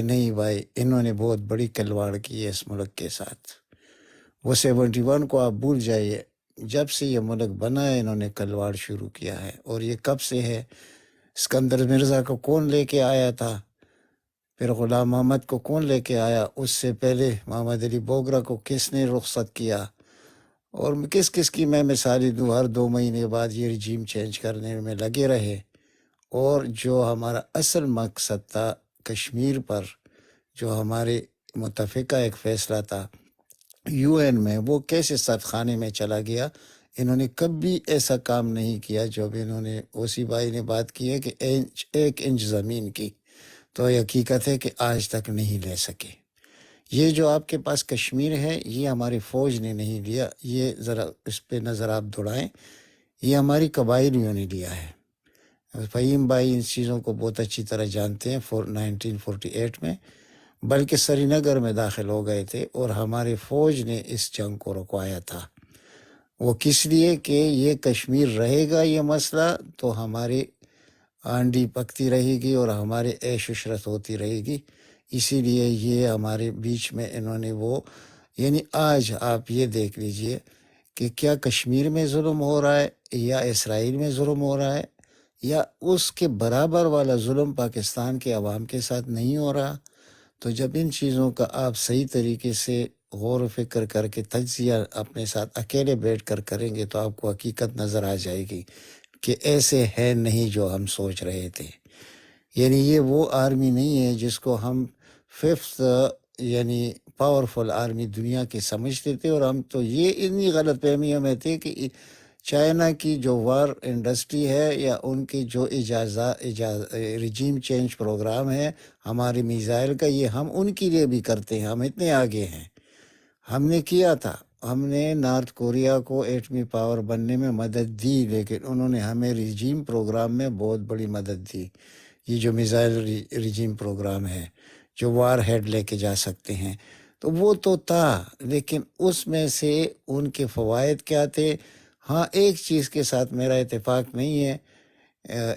نہیں بھائی، انہوں نے بہت بڑی کھلواڑ کی ہے اس ملک کے ساتھ۔ وہ 71 کو آپ بھول جائیے، جب سے یہ ملک بنا ہے انہوں نے کھلواڑ شروع کیا ہے۔ اور یہ کب سے ہے؟ اسکندر مرزا کو کون لے کے آیا تھا؟ پھر غلام محمد کو کون لے کے آیا؟ اس سے پہلے محمد علی بوگرا کو کس نے رخصت کیا؟ اور کس کس کی میں مثالیں دوں؟ ہر 2 مہینے بعد یہ رجیم چینج کرنے میں لگے رہے۔ اور جو ہمارا اصل مقصد تھا کشمیر پر، جو ہمارے متفقہ ایک فیصلہ تھا UN میں، وہ کیسے سخت خانے میں چلا گیا؟ انہوں نے کبھی ایسا کام نہیں کیا جو اب انہوں نے اوسی بھائی نے بات کی ہے کہ 1 انچ زمین کی، تو حقیقت ہے کہ آج تک نہیں لے سکے۔ یہ جو آپ کے پاس کشمیر ہے، یہ ہماری فوج نے نہیں لیا، یہ ذرا اس پہ نظر آپ دوڑائیں، یہ ہماری قبائلیوں نے لیا ہے۔ فہیم بھائی ان چیزوں کو بہت اچھی طرح جانتے ہیں۔ 1948 میں بلکہ سری نگر میں داخل ہو گئے تھے اور ہماری فوج نے اس جنگ کو رکوایا تھا۔ وہ کس لیے کہ یہ کشمیر رہے گا یہ مسئلہ تو ہماری آنڈی پکتی رہے گی اور ہمارے عیش عشرت ہوتی رہے گی۔ اسی لیے یہ ہمارے بیچ میں انہوں نے وہ، یعنی آج آپ یہ دیکھ لیجئے کہ کیا کشمیر میں ظلم ہو رہا ہے یا اسرائیل میں ظلم ہو رہا ہے، یا اس کے برابر والا ظلم پاکستان کے عوام کے ساتھ نہیں ہو رہا؟ تو جب ان چیزوں کا آپ صحیح طریقے سے غور و فکر کر کے تجزیہ اپنے ساتھ اکیلے بیٹھ کر کریں گے تو آپ کو حقیقت نظر آ جائے گی کہ ایسے ہے نہیں جو ہم سوچ رہے تھے۔ یعنی یہ وہ آرمی نہیں ہے جس کو ہم 5th یعنی پاورفل آرمی دنیا کی سمجھتے تھے، اور ہم تو یہ اتنی غلط فہمیوں میں تھے کہ چائنا کی جو وار انڈسٹری ہے یا ان کی جو رجیم چینج پروگرام ہے ہمارے میزائل کا، یہ ہم ان کے لیے بھی کرتے ہیں، ہم اتنے آگے ہیں۔ ہم نے کیا تھا، ہم نے نارتھ کوریا کو ایٹمی پاور بننے میں مدد دی، لیکن انہوں نے ہمیں رجیم پروگرام میں بہت بڑی مدد دی۔ یہ جو میزائل رجیم پروگرام ہے جو وار ہیڈ لے کے جا سکتے ہیں، تو وہ تو تھا، لیکن اس میں سے ان کے فوائد کیا تھے؟ ہاں، ایک چیز کے ساتھ میرا اتفاق نہیں ہے،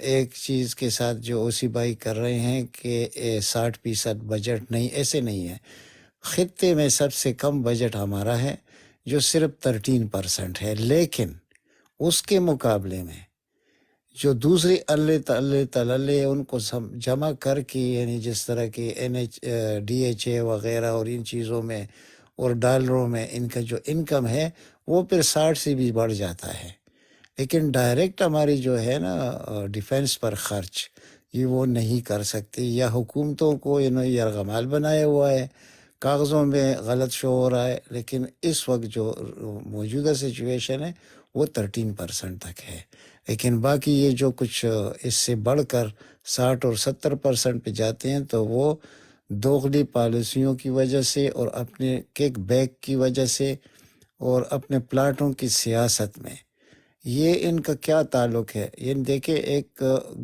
ایک چیز کے ساتھ جو اوسی بھائی کر رہے ہیں کہ 60% بجٹ نہیں، ایسے نہیں ہے۔ خطے میں سب سے کم بجٹ ہمارا ہے جو صرف 13% ہے، لیکن اس کے مقابلے میں جو دوسری اللہ ان کو جمع کر کے، یعنی جس طرح کی DHA وغیرہ اور ان چیزوں میں اور ڈالروں میں ان کا جو انکم ہے وہ پھر 60 سے بھی بڑھ جاتا ہے، لیکن ڈائریکٹ ہماری جو ہے نا ڈیفنس پر خرچ، یہ وہ نہیں کر سکتے، یا حکومتوں کو انہوں نے یرغمال بنایا ہوا ہے، کاغذوں میں غلط شو ہو رہا ہے، لیکن اس وقت جو موجودہ سچویشن ہے وہ 13% تک ہے۔ لیکن باقی یہ جو کچھ اس سے بڑھ کر 60 اور 70% پہ جاتے ہیں تو وہ دوغلی پالیسیوں کی وجہ سے اور اپنے کیک بیک کی وجہ سے اور اپنے پلاٹوں کی سیاست میں۔ یہ ان کا کیا تعلق ہے؟ یہ دیکھیں، ایک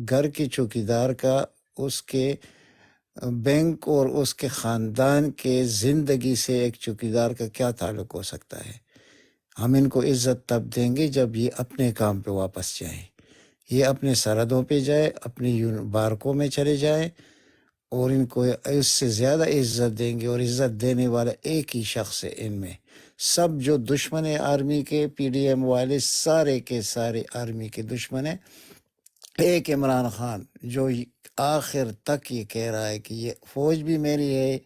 گھر کی چوکیدار کا اس کے بینک اور اس کے خاندان کے زندگی سے ایک چوکیدار کا کیا تعلق ہو سکتا ہے؟ ہم ان کو عزت تب دیں گے جب یہ اپنے کام پہ واپس جائیں، یہ اپنے سرحدوں پہ جائے، اپنی بارکوں میں چلے جائیں، اور ان کو اس سے زیادہ عزت دیں گے، اور عزت دینے والا ایک ہی شخص ہے ان میں۔ سب جو دشمن ہیں آرمی کے، PDM والے سارے کے سارے آرمی کے دشمن ہیں، ایک عمران خان جو آخر تک یہ کہہ رہا ہے کہ یہ فوج بھی میری ہے،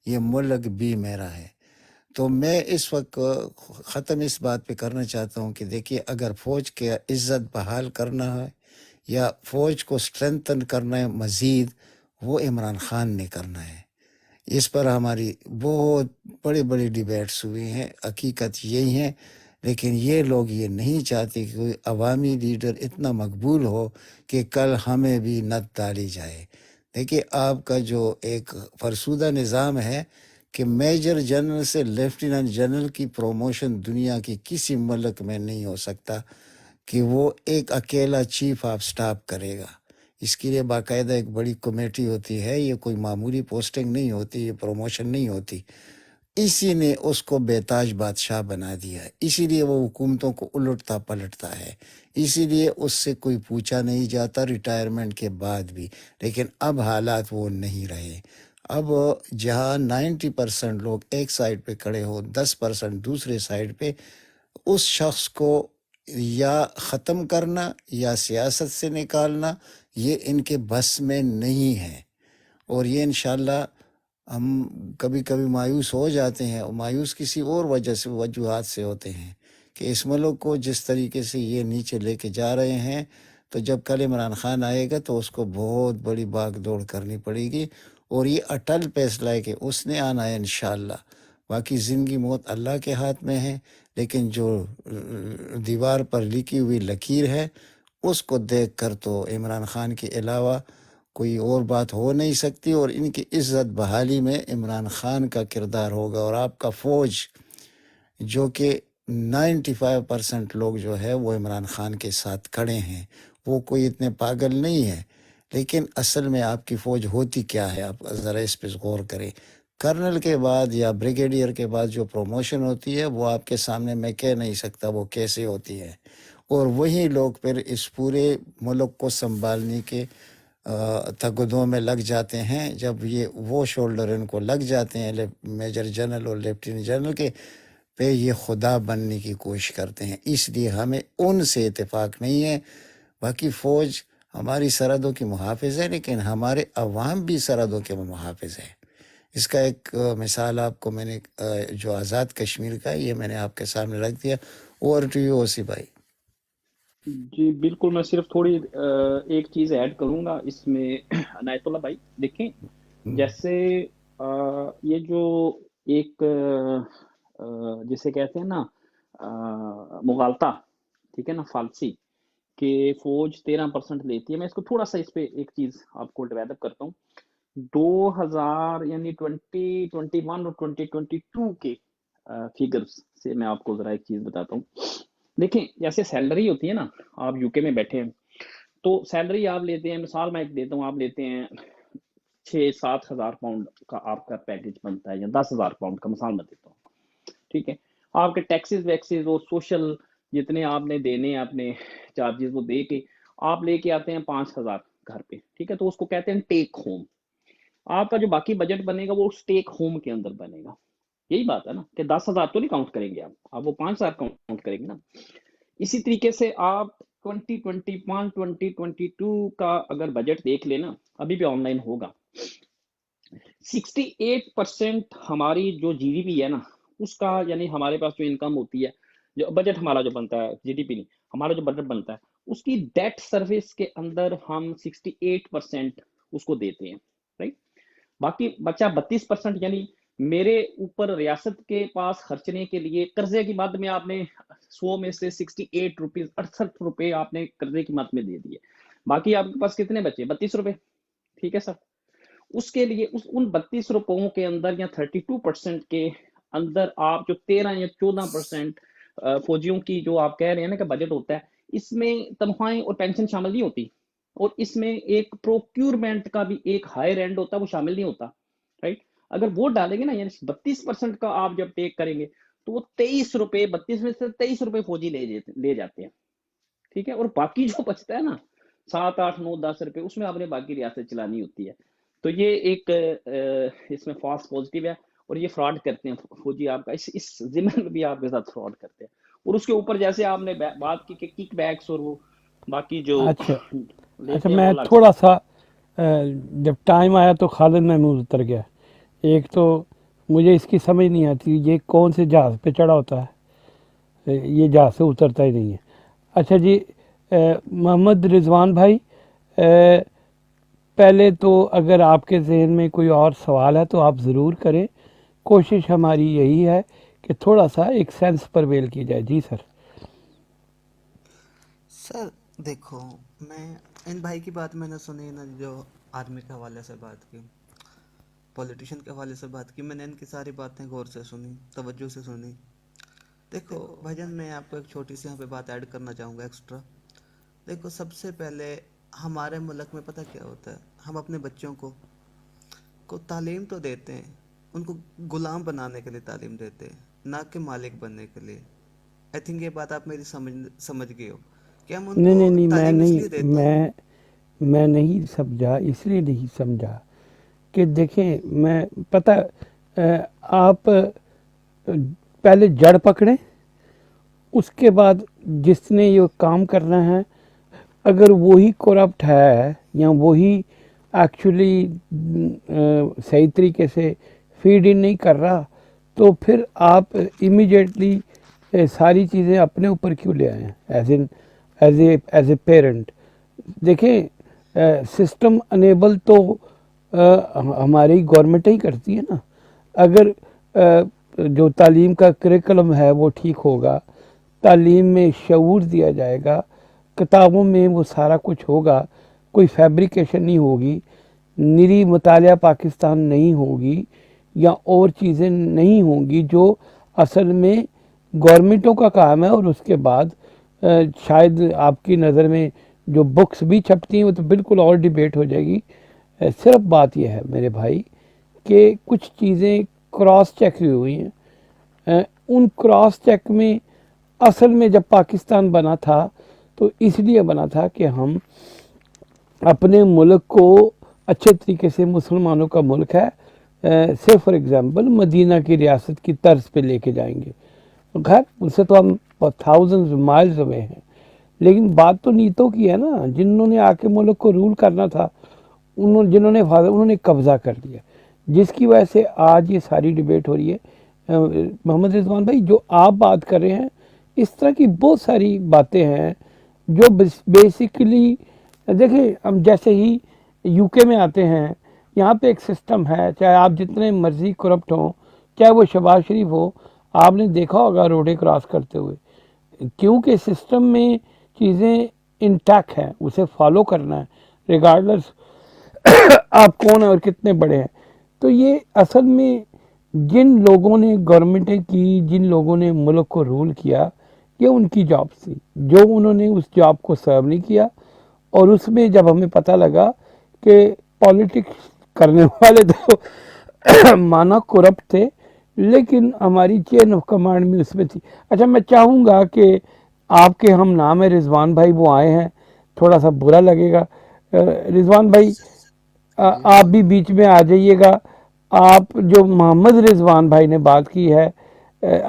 یہ ملک بھی میرا ہے۔ تو میں اس وقت ختم اس بات پہ کرنا چاہتا ہوں کہ دیکھیے، اگر فوج کے عزت بحال کرنا ہے یا فوج کو سٹرینتھن کرنا ہے مزید، وہ عمران خان نے کرنا ہے۔ اس پر ہماری بہت بڑی بڑی ڈیبیٹس ہوئی ہیں، حقیقت یہی ہے، لیکن یہ لوگ یہ نہیں چاہتے کہ کوئی عوامی لیڈر اتنا مقبول ہو کہ کل ہمیں بھی نت ڈالی جائے۔ دیکھیے، آپ کا جو ایک فرسودہ نظام ہے کہ میجر جنرل سے لیفٹیننٹ جنرل کی پروموشن دنیا کی کسی ملک میں نہیں ہو سکتا کہ وہ ایک اکیلا چیف آف سٹاف کرے گا۔ اس کے لیے باقاعدہ ایک بڑی کمیٹی ہوتی ہے، یہ کوئی معمولی پوسٹنگ نہیں ہوتی، یہ پروموشن نہیں ہوتی۔ اسی نے اس کو بے تاج بادشاہ بنا دیا ہے، اسی لیے وہ حکومتوں کو الٹتا پلٹتا ہے، اسی لیے اس سے کوئی پوچھا نہیں جاتا ریٹائرمنٹ کے بعد بھی۔ لیکن اب حالات وہ نہیں رہے، اب جہاں 90% لوگ ایک سائڈ پہ کھڑے ہو، 10% دوسرے سائڈ پہ، اس شخص کو یا ختم کرنا یا سیاست سے نکالنا یہ ان کے بس میں نہیں ہے۔ اور یہ انشاءاللہ ہم کبھی کبھی مایوس ہو جاتے ہیں، اور مایوس کسی اور وجہ سے، وجوہات سے ہوتے ہیں کہ اس ملک کو جس طریقے سے یہ نیچے لے کے جا رہے ہیں، تو جب کل عمران خان آئے گا تو اس کو بہت بڑی باغ دوڑ کرنی پڑے گی، اور یہ اٹل فیصلہ ہے کہ اس نے آنا ہے انشاءاللہ۔ باقی زندگی موت اللہ کے ہاتھ میں ہے، لیکن جو دیوار پر لکھی ہوئی لکیر ہے اس کو دیکھ کر تو عمران خان کے علاوہ کوئی اور بات ہو نہیں سکتی، اور ان کی عزت بحالی میں عمران خان کا کردار ہوگا۔ اور آپ کا فوج جو کہ 95% لوگ جو ہے وہ عمران خان کے ساتھ کھڑے ہیں، وہ کوئی اتنے پاگل نہیں ہے، لیکن اصل میں آپ کی فوج ہوتی کیا ہے؟ آپ ذرا اس پہ غور کریں۔ کرنل کے بعد یا بریگیڈیئر کے بعد جو پروموشن ہوتی ہے وہ آپ کے سامنے میں کہہ نہیں سکتا وہ کیسے ہوتی ہے، اور وہی لوگ پھر اس پورے ملک کو سنبھالنے کے تگدوں میں لگ جاتے ہیں۔ جب یہ وہ شولڈر ان کو لگ جاتے ہیں میجر جنرل اور لیفٹیننٹ جنرل کے پہ، یہ خدا بننے کی کوشش کرتے ہیں۔ اس لیے ہمیں ان سے اتفاق نہیں ہے۔ باقی فوج ہماری سرحدوں کی محافظ ہے، لیکن ہمارے عوام بھی سرحدوں کے محافظ ہے۔ اس کا ایک مثال آپ کو میں نے جو آزاد کشمیر کا ہے یہ میں نے آپ کے سامنے رکھ دیا۔ اوور ٹو یو اوسی بھائی۔ جی بالکل، میں صرف تھوڑی ایک چیز ایڈ کروں گا اس میں عنایت اللہ بھائی، دیکھیں جیسے یہ جو ایک جسے کہتے ہیں نا مغالطہ، ٹھیک ہے نا، فالسی، کہ فوج 13% لیتی ہے۔ میں اس کو تھوڑا سا اس پہ ایک چیز آپ کو ڈیولپ اپ کرتا ہوں۔ 2000 یعنی 2021 اور 2022 کے فیگرز سے میں آپ کو ذرا ایک چیز بتاتا ہوں۔ دیکھیں جیسے سیلری ہوتی ہے نا، آپ یو کے میں بیٹھے ہیں تو سیلری آپ لیتے ہیں، مثال میں ایک دیتا ہوں، آپ لیتے ہیں 6-7 ہزار پاؤنڈ کا آپ کا پیکج بنتا ہے، یا 10,000 پاؤنڈ کا، مثال میں دیتا ہوں، ٹھیک ہے۔ آپ کے ٹیکسز ویکسز اور سوشل جتنے آپ نے دینے ہیں اپنے چارجز وہ دے کے آپ لے کے آتے ہیں 5,000 گھر پہ، ٹھیک ہے، تو اس کو کہتے ہیں ٹیک ہوم۔ آپ کا جو باقی بجٹ بنے گا وہ اس ٹیک ہوم کے اندر بنے گا۔ یہی بات ہے نا کہ 10,000 تو نہیں کاؤنٹ کریں گے آپ وہ 5,000 کاؤنٹ کریں گے نا۔ اسی طریقے سے آپ 2021 2022 کا اگر بجٹ دیکھ لینا، ابھی بھی آن لائن ہوگا، 68% ہماری جو جی ڈی پی ہے نا اس کا، یعنی ہمارے پاس جو انکم ہوتی ہے، جو بجٹ ہمارا جو بنتا ہے، جی ڈی پی نہیں، ہمارا جو بجٹ بنتا ہے، اس کی ڈیٹ سروس کے اندر ہم 68% اس کو دیتے ہیں، رائٹ۔ باقی بچہ 32%، یعنی میرے اوپر ریاست کے پاس خرچنے کے لیے قرضے کی مد میں آپ نے 100 میں سے 68 روپیز 68 روپے آپ نے قرضے کی مد میں دے دیے، باقی آپ کے پاس کتنے بچے؟ 32 روپے، ٹھیک ہے سر۔ اس کے لیے ان 32 روپوں کے اندر یا 32% کے اندر آپ جو 13 یا 14% فوجیوں کی جو آپ کہہ رہے ہیں نا کہ بجٹ ہوتا ہے، اس میں تنخواہیں اور پینشن شامل نہیں ہوتی، اور اس میں ایک پروکیورمنٹ کا بھی ایک ہائر اینڈ ہوتا ہے، وہ شامل نہیں ہوتا، رائٹ۔ اگر وہ ڈالیں گے نا، یعنی 32% کا آپ جب ٹیک کریں گے تو وہ 23 روپے، 32 میں سے 23 روپے فوجی لے جاتے ہیں، ٹھیک ہے۔ اور باقی جو بچتا ہے نا 7 8 9 10 روپے، اس میں آپ نے باقی ریاست چلانی ہوتی ہے۔ تو یہ ایک اس میں فالس پازیٹیو ہے، اور یہ فراڈ کرتے ہیں فوجی آپ کا، اس ضمن میں بھی آپ کے ساتھ فراڈ کرتے ہیں۔ اور اس کے اوپر جیسے آپ نے بات کی کہ کک بیکس اور وہ باقی جو اچھا لیتے ہیں وہ میں الگ تھوڑا سے۔ سا جب ٹائم آیا تو خالد محمود اتر گیا۔ ایک تو مجھے اس کی سمجھ نہیں آتی یہ کون سے جہاز پہ چڑھا ہوتا ہے، یہ جہاز سے اترتا ہی نہیں ہے۔ اچھا جی، محمد رضوان بھائی، پہلے تو اگر آپ کے ذہن میں کوئی اور سوال ہے تو آپ ضرور کریں، کوشش ہماری یہی ہے کہ تھوڑا سا ایک سینس پرویل کی جائے۔ جی سر۔ سر دیکھو، میں ان بھائی کی بات میں نے سنی نا، جو آرمی کے حوالے سے بات کی، پولیٹیشین کے حوالے سے بات کی، میں نے ان کی ساری باتیں غور سے سنی، توجہ سے سنی۔ دیکھو بھائی جان، میں آپ کو ایک چھوٹی سی یہاں پہ بات ایڈ کرنا چاہوں گا ایکسٹرا۔ دیکھو سب سے پہلے ہمارے ملک میں پتہ کیا ہوتا ہے، ہم اپنے بچوں کو تعلیم تو دیتے ہیں، ان کو غلام بنانے کے لیے تعلیم دیتے ہیں، نہ کہ مالک بننے کے لیے۔ آئی تھنک یہ بات آپ میری سمجھ گئے ہو کہ ہم ان کو نہیں تعلیم اس لیے دیتے ہیں۔ میں نہیں سمجھا، اس لیے نہیں سمجھا کہ دیکھیں میں پتہ آپ پہلے جڑ پکڑیں، اس کے بعد جس نے یہ کام کرنا ہے اگر وہی کرپٹ ہے یا وہی ایکچولی صحیح طریقے سے فیڈ ان نہیں کر رہا تو پھر آپ امیڈیٹلی ساری چیزیں اپنے اوپر کیوں لے آئے ہیں ایز اے پیرنٹ. دیکھیں سسٹم انیبل تو ہماری گورنمنٹ ہی کرتی ہے نا. اگر جو تعلیم کا کریکلم ہے وہ ٹھیک ہوگا، تعلیم میں شعور دیا جائے گا، کتابوں میں وہ سارا کچھ ہوگا، کوئی فیبریکیشن نہیں ہوگی، نری مطالعہ پاکستان نہیں ہوگی یا اور چیزیں نہیں ہوں گی جو اصل میں گورنمنٹوں کا کام ہے. اور اس کے بعد شاید آپ کی نظر میں جو بکس بھی چھپتی ہیں وہ تو بالکل اور ڈیبیٹ ہو جائے گی. صرف بات یہ ہے میرے بھائی کہ کچھ چیزیں کراس چیک ہوئی ہیں. ان کراس چیک میں اصل میں جب پاکستان بنا تھا تو اس لیے بنا تھا کہ ہم اپنے ملک کو اچھے طریقے سے، مسلمانوں کا ملک ہے سے فار ایگزامپل مدینہ کی ریاست کی طرز پہ لے کے جائیں گے. خیر ان سے تو ہم تھاؤزنڈ مائلز ہوئے ہیں، لیکن بات تو نیتوں کی ہے نا. جنہوں نے آ کے ملک کو رول کرنا تھا انہوں نے قبضہ کر لیا، جس کی وجہ سے آج یہ ساری ڈیبیٹ ہو رہی ہے. محمد رضوان بھائی جو آپ بات کر رہے ہیں اس طرح کی بہت ساری باتیں ہیں جو بیسیکلی دیکھیں ہم جیسے ہی یو کے میں آتے ہیں یہاں پہ ایک سسٹم ہے، چاہے آپ جتنے مرضی کرپٹ ہوں، چاہے وہ شہباز شریف ہو، آپ نے دیکھا ہوگا روڈیں کراس کرتے ہوئے، کیونکہ سسٹم میں چیزیں انٹیکٹ ہیں، اسے فالو کرنا ہے ریگارڈلس آپ کون ہیں اور کتنے بڑے ہیں. تو یہ اصل میں جن لوگوں نے گورنمنٹیں کی، جن لوگوں نے ملک کو رول کیا، یہ ان کی جاب تھی جو انہوں نے اس جاب کو سرو نہیں کیا. اور اس میں جب ہمیں پتہ لگا کہ پالیٹکس کرنے والے تو مانا کرپٹ تھے لیکن ہماری چین آف کمانڈ میں اس میں تھی. اچھا میں چاہوں گا کہ آپ کے ہم نام ہے رضوان بھائی وہ آئے ہیں، تھوڑا سا برا لگے گا. رضوان بھائی جی آپ بھی بیچ میں آ جائیے گا. آپ جو محمد رضوان بھائی نے بات کی ہے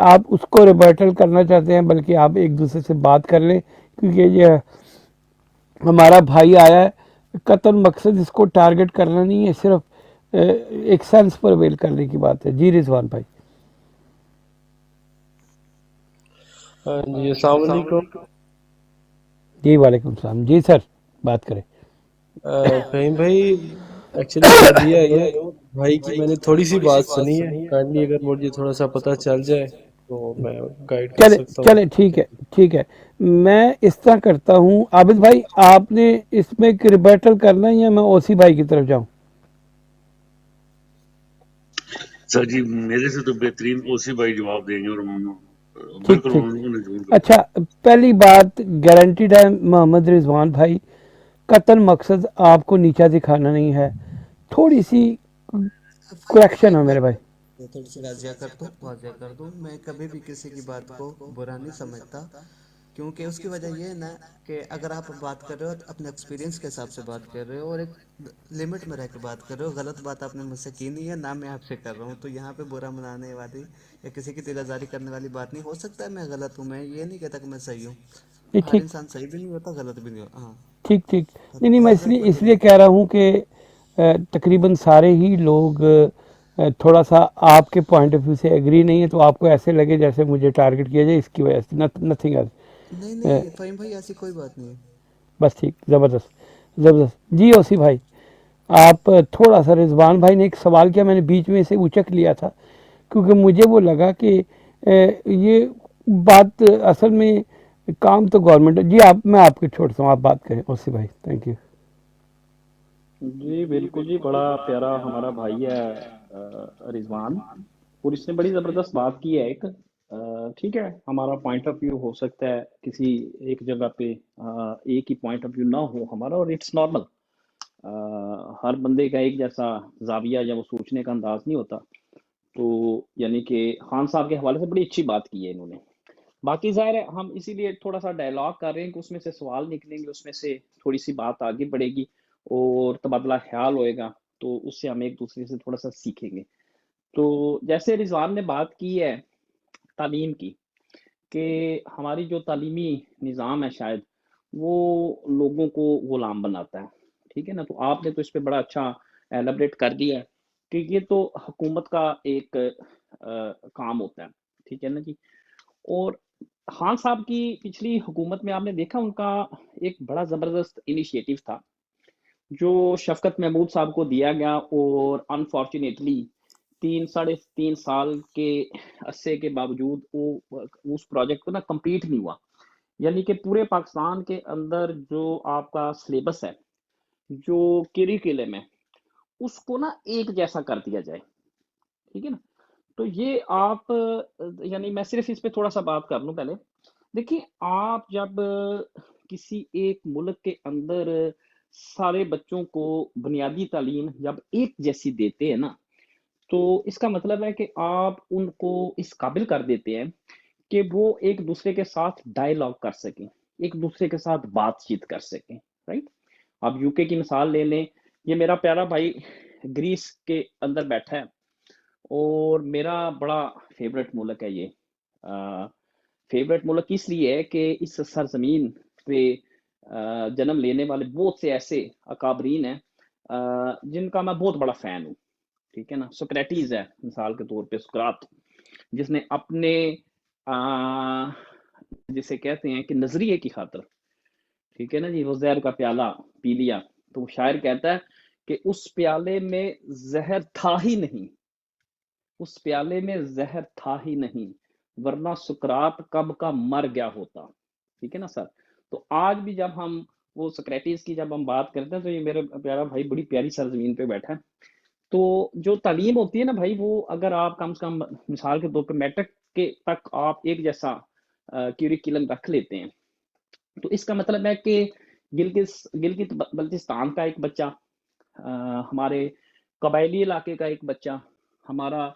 آپ اس کو ریبرٹل کرنا چاہتے ہیں، بلکہ آپ ایک دوسرے سے بات کر لیں کیونکہ یہ ہمارا بھائی آیا ہے. قتل مقصد اس کو ٹارگٹ کرنا نہیں ہے، صرف ایک سینس پر ویل کرنے کی بات ہے. جی رضوان بھائی. جی السلام علیکم. جی وعلیکم السلام. جی سر بات کریں. فہیم بھائی ایکچولی بات یہ آئی ہے بھائی کی میں نے تھوڑی سی بات سنی ہے، کائنڈلی اگر مجھے تھوڑا سا پتہ چل جائے تو میں گائیڈ کر سکتا ہوں. چلے ٹھیک ہے. میں اس طرح کرتا ہوں عابد بھائی آپ نے اس میں ایک ریبرٹل کرنا ہے یا میں اوسی بھائی کی طرف جاؤں؟ سر جی میرے سے تو بہترین اوسی بھائی جواب دیں گے اور ٹھیک بالکل ٹھیک. انہوں نے ضرور اچھا پہلی بات گارنٹیڈ ہے محمد رضوان بھائی، قتل مقصد آپ کو نیچا دکھانا نہیں ہے، تھوڑی سی کریکشن ہے میرے بھائی. تھوڑی سی واضح کر دوں میں کبھی بھی کسی کی بات کو برا نہیں سمجھتا، کیونکہ اس کی وجہ یہ ہے نا کہ اگر آپ بات کر رہے ہو اپنے ایکسپیرینس کے حساب سے بات کر رہے ہو اور ایک لمٹ میں رہ کے بات کر رہے ہو. غلط بات آپ نے مجھ سے کی نہیں ہے، نہ میں آپ سے کر رہا ہوں، تو یہاں پہ برا منانے والی یا کسی کی دلازاری کرنے والی بات نہیں. ہو سکتا ہے میں غلط ہوں، میں یہ نہیں کہتا کہ میں صحیح ہوں، نہیں ہر ٹھیک انسان صحیح بھی نہیں ہوتا غلط بھی نہیں ہوتا. ہاں ٹھیک. نہیں میں حضرت اس لیے کہہ رہا ہوں کہ تقریباً سارے ہی لوگ تھوڑا سا آپ کے پوائنٹ آف ویو سے ایگری نہیں ہے تو آپ کو ایسے لگے جیسے مجھے ٹارگٹ کیا جائے، اس کی وجہ سے نتھنگ ایلس. نہیں فہیم بھائی ایسی کوئی بات نہیں ہے. بس ٹھیک. زبردست. جی اوسی بھائی آپ تھوڑا سا رضوان بھائی نے ایک سوال کیا، میں نے بیچ میں سے اچک لیا تھا کیونکہ مجھے وہ لگا کہ یہ بات اصل میں کام تو گورنمنٹ. جی میں آپ کو چھوڑتا ہوں، آپ بات کریں اوسی بھائی. Thank you. جی بالکل جی، بڑا پیارا ہمارا بھائی ہے رضوان، اور اس نے بڑی زبردست بات کی ہے ایک. ٹھیک ہے ہمارا پوائنٹ آف ویو ہو سکتا ہے کسی ایک جگہ پہ ایک ہی پوائنٹ آف ویو نہ ہو ہمارا، اور اٹس نارمل. ہر بندے کا ایک جیسا زاویہ یا وہ سوچنے کا انداز نہیں ہوتا. تو یعنی کہ خان صاحب کے حوالے سے بڑی اچھی بات کی ہے انہوں نے. باقی ظاہر ہے ہم اسی لیے تھوڑا سا ڈائلاگ کر رہے ہیں کہ اس میں سے سوال نکلیں گے، اس میں سے تھوڑی سی بات آگے بڑھے گی اور تبادلہ خیال ہوئے گا. تو اس سے ہم ایک دوسرے سے تھوڑا سا سیکھیں گے. تو جیسے رضوان نے بات کی ہے تعلیم کی کہ ہماری جو تعلیمی نظام ہے شاید وہ لوگوں کو غلام بناتا ہے. ٹھیک ہے نا, تو آپ نے تو اس پہ بڑا اچھا ایلابریٹ کر دیا ہے کہ یہ تو حکومت کا ایک کام ہوتا ہے. ٹھیک ہے نا جی. اور خان صاحب کی پچھلی حکومت میں آپ نے دیکھا ان کا ایک بڑا زبردست انیشیٹو تھا جو شفقت محمود صاحب کو دیا گیا, اور انفارچونیٹلی 3 سال کے عرصے کے باوجود وہ اس پروجیکٹ کو نا کمپلیٹ نہیں ہوا. یعنی کہ پورے پاکستان کے اندر جو آپ کا سلیبس ہے, جو کریکولم ہے, اس کو نا ایک جیسا کر دیا جائے. ٹھیک ہے نا. تو یہ آپ یعنی میں صرف اس پہ تھوڑا سا بات کر لوں پہلے. دیکھیے, آپ جب کسی ایک ملک کے اندر سارے بچوں کو بنیادی تعلیم جب ایک جیسی دیتے ہیں نا, تو اس کا مطلب ہے کہ آپ ان کو اس قابل کر دیتے ہیں کہ وہ ایک دوسرے کے ساتھ ڈائیلاگ کر سکیں, ایک دوسرے کے ساتھ بات چیت کر سکیں. رائٹ. آپ یو کے کی مثال لے لیں. یہ میرا پیارا بھائی گریس کے اندر بیٹھا ہے, اور میرا بڑا فیوریٹ ملک ہے یہ. فیوریٹ ملک اس لیے ہے کہ اس سرزمین پہ جنم لینے والے بہت سے ایسے اکابرین ہیں جن کا میں بہت بڑا فین ہوں. ٹھیک ہے نا. سکریٹیز ہے مثال کے طور پہ, سقراط, جس نے اپنے جسے کہتے ہیں کہ نظریے کی خاطر, ٹھیک ہے نا جی, وہ زہر کا پیالہ پی لیا. تو شاعر کہتا ہے کہ اس پیالے میں زہر تھا ہی نہیں, اس پیالے میں زہر تھا ہی نہیں, ورنہ سقراط کب کا مر گیا ہوتا. ٹھیک ہے نا سر. تو آج بھی جب ہم وہ سکریٹیز کی جب ہم بات کرتے ہیں تو یہ میرا پیارا بھائی بڑی پیاری سرزمین پہ بیٹھا ہے. تو جو تعلیم ہوتی ہے نا بھائی, وہ اگر آپ کم سے کم مثال کے طور پہ میٹرک کے تک آپ ایک جیسا کیوریکولم رکھ لیتے ہیں, تو اس کا مطلب ہے کہ گلگت بلتستان کا ایک بچہ, ہمارے قبائلی علاقے کا ایک بچہ, ہمارا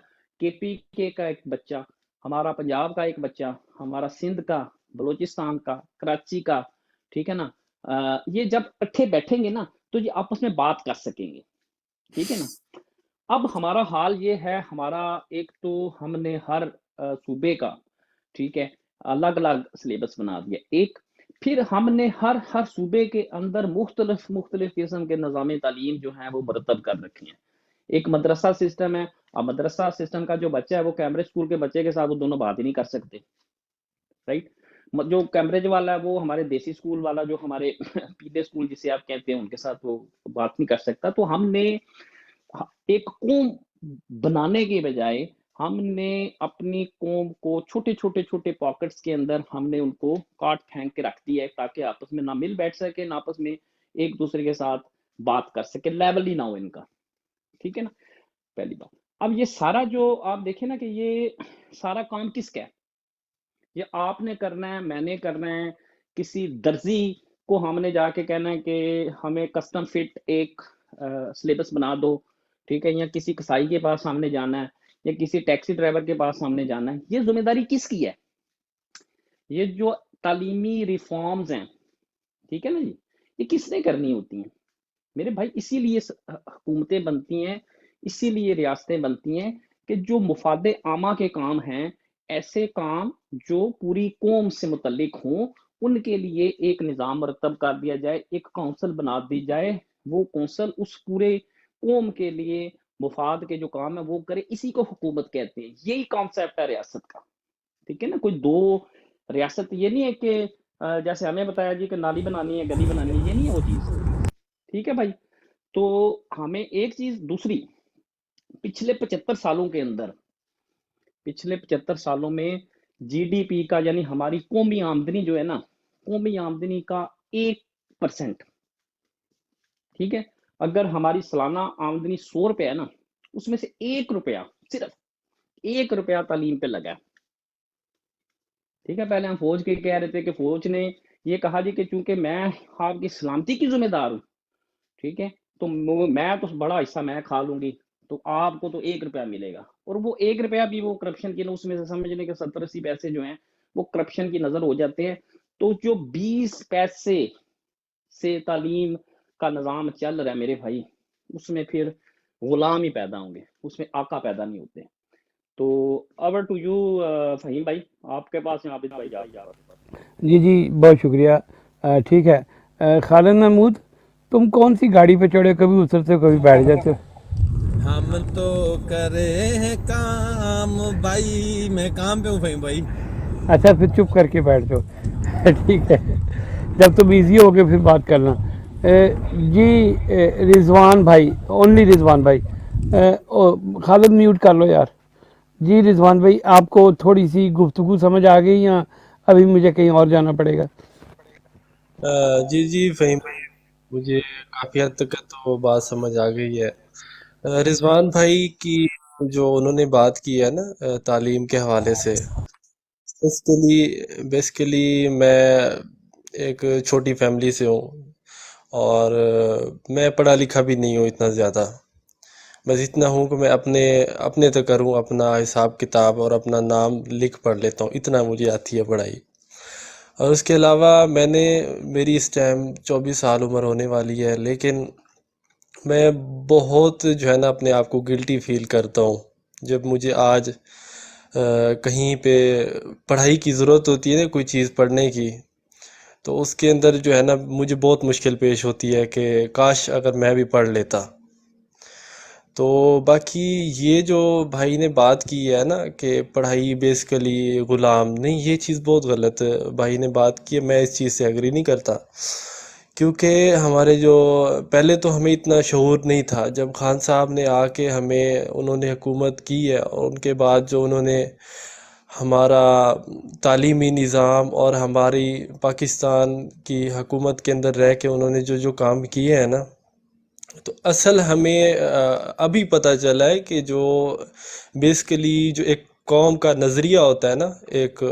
کے پی کے کا ایک بچہ, ہمارا پنجاب کا ایک بچہ, ہمارا سندھ کا, بلوچستان کا, کراچی کا, ٹھیک ہے نا, یہ جب اکٹھے بیٹھیں گے نا تو یہ آپس میں بات کر سکیں گے. ٹھیک ہے نا. اب ہمارا حال یہ ہے, ہمارا ایک تو ہم نے ہر صوبے کا, ٹھیک ہے, الگ الگ سلیبس بنا دیا. ایک پھر ہم نے ہر صوبے کے اندر مختلف قسم کے نظام تعلیم جو ہیں وہ مرتب کر رکھے ہیں. ایک مدرسہ سسٹم ہے. اب مدرسہ سسٹم کا جو بچہ ہے وہ کیمبرج اسکول کے بچے کے ساتھ وہ دونوں بات ہی نہیں کر سکتے. رائٹ. جو کیمبرج والا ہے وہ ہمارے دیسی اسکول والا, جو ہمارے پیلے اسکول جسے آپ کہتے ہیں, ان کے ساتھ وہ بات نہیں کر سکتا. تو ہم نے ایک قوم بنانے کے بجائے ہم نے اپنی قوم کو چھوٹے پاکٹس کے اندر ہم نے ان کو کاٹ پھینک کے رکھ دیا ہے, تاکہ آپس میں نہ مل بیٹھ سکے, نہ آپس میں ایک دوسرے کے ساتھ بات کر سکے, لیول ہی نہ ہو ان کا. ٹھیک ہے نا, پہلی بات. اب یہ سارا جو آپ دیکھیں نا کہ یہ سارا کام کس کا ہے, یہ آپ نے کرنا ہے, میں نے کرنا ہے. کسی درزی کو ہم نے جا کے کہنا ہے کہ ہمیں کسٹم فٹ ایک سلیبس بنا دو, ٹھیک ہے, یا کسی کسائی کے پاس ہم نے جانا ہے, یا کسی ٹیکسی ڈرائیور کے پاس ہم نے جانا ہے. یہ ذمہ داری کس کی ہے؟ یہ جو تعلیمی ریفارمز ہیں, ٹھیک ہے نا جی, یہ کس نے کرنی ہوتی ہیں میرے بھائی؟ اسی لیے حکومتیں بنتی ہیں, اسی لیے ریاستیں بنتی ہیں کہ جو مفاد عامہ کے کام ہیں, ایسے کام جو پوری قوم سے متعلق ہوں, ان کے لیے ایک نظام مرتب کر دیا جائے, ایک کونسل بنا دی جائے. وہ کونسل اس پورے قوم کے لیے مفاد کے جو کام ہے وہ کرے. اسی کو حکومت کہتے ہیں. یہی کانسیپٹ ہے ریاست کا. ٹھیک ہے نا. کوئی دو ریاست یہ نہیں ہے کہ جیسے ہمیں بتایا جی کہ نالی بنانی ہے, گلی بنانی ہے, یہ نہیں ہے وہ چیز. ٹھیک ہے بھائی. تو ہمیں ایک چیز دوسری, پچھلے 75 سالوں کے اندر, پچھلے 75 سالوں میں جی ڈی پی کا, یعنی ہماری قومی آمدنی جو ہے نا, قومی آمدنی کا 1%, ٹھیک ہے, اگر ہماری سالانہ آمدنی 100 روپے ہے نا, اس میں سے 1 روپیہ, صرف 1 روپیہ تعلیم پہ لگا ہے. ٹھیک ہے. پہلے ہم فوج کے کہہ رہے تھے کہ فوج نے یہ کہا جی کہ چونکہ میں آپ کی سلامتی کی ذمہ دار ہوں, ٹھیک ہے, تو میں تو بڑا حصہ میں کھا لوں گی, تو آپ کو تو 1 روپیہ ملے گا. اور وہ 1 روپیہ بھی وہ کرپشن کی, اس میں سے سمجھنے کے 70-80 پیسے جو ہیں وہ کرپشن کی نظر ہو جاتے ہیں. تو جو 20 پیسے سے تعلیم کا نظام چل رہا ہے میرے بھائی, اس میں پھر غلام ہی پیدا ہوں گے، اس میں آقا پیدا نہیں ہوتے. تو اوور ٹو یو فہیم بھائی، آپ کے پاس ہیں عابد بھائی آپ. جی جی بہت شکریہ. ٹھیک ہے. خالد محمود، تم کون سی گاڑی پہ چڑھے، کبھی اترتے ہو کبھی بیٹھ جاتے ہو؟ ہم تو کرے ہیں کام بھائی، میں کام پہ ہوں فہیم بھائی. اچھا پھر چپ کر کے بیٹھ جاؤ. ٹھیک ہے، جب تم ایزی ہو کے پھر بات کرنا. جی رضوان بھائی، اونلی رضوان بھائی. خالد میوٹ کر لو یار. جی رضوان بھائی، آپ کو تھوڑی سی گفتگو سمجھ آ گئی یا ابھی مجھے کہیں اور جانا پڑے گا؟ جی جی فہیم بھائی، مجھے کافی حد تک تو بات سمجھ آ گئی ہے. رضوان بھائی کی جو انہوں نے بات کی ہے نا تعلیم کے حوالے سے، بیسیکلی میں ایک چھوٹی فیملی سے ہوں، اور میں پڑھا لکھا بھی نہیں ہوں اتنا زیادہ. بس اتنا ہوں کہ میں اپنے تک کروں اپنا حساب کتاب اور اپنا نام لکھ پڑھ لیتا ہوں، اتنا مجھے آتی ہے پڑھائی. اور اس کے علاوہ میری اس ٹائم 24 سال عمر ہونے والی ہے، لیکن میں بہت جو ہے نا اپنے آپ کو گلٹی فیل کرتا ہوں جب مجھے آج کہیں پہ پڑھائی کی ضرورت ہوتی ہے نا، کوئی چیز پڑھنے کی، تو اس کے اندر جو ہے نا مجھے بہت مشکل پیش ہوتی ہے کہ کاش اگر میں بھی پڑھ لیتا. تو باقی یہ جو بھائی نے بات کی ہے نا کہ پڑھائی بیسیکلی غلام نہیں، یہ چیز بہت غلط بھائی نے بات کی ہے. میں اس چیز سے ایگری نہیں کرتا، کیونکہ ہمارے جو پہلے تو ہمیں اتنا شعور نہیں تھا. جب خان صاحب نے آ کے انہوں نے حکومت کی ہے، اور ان کے بعد جو انہوں نے ہمارا تعلیمی نظام اور ہماری پاکستان کی حکومت کے اندر رہ کے انہوں نے جو کام کیے ہیں نا، تو اصل ہمیں ابھی پتہ چلا ہے کہ جو بیسیکلی جو ایک قوم کا نظریہ ہوتا ہے نا، ایک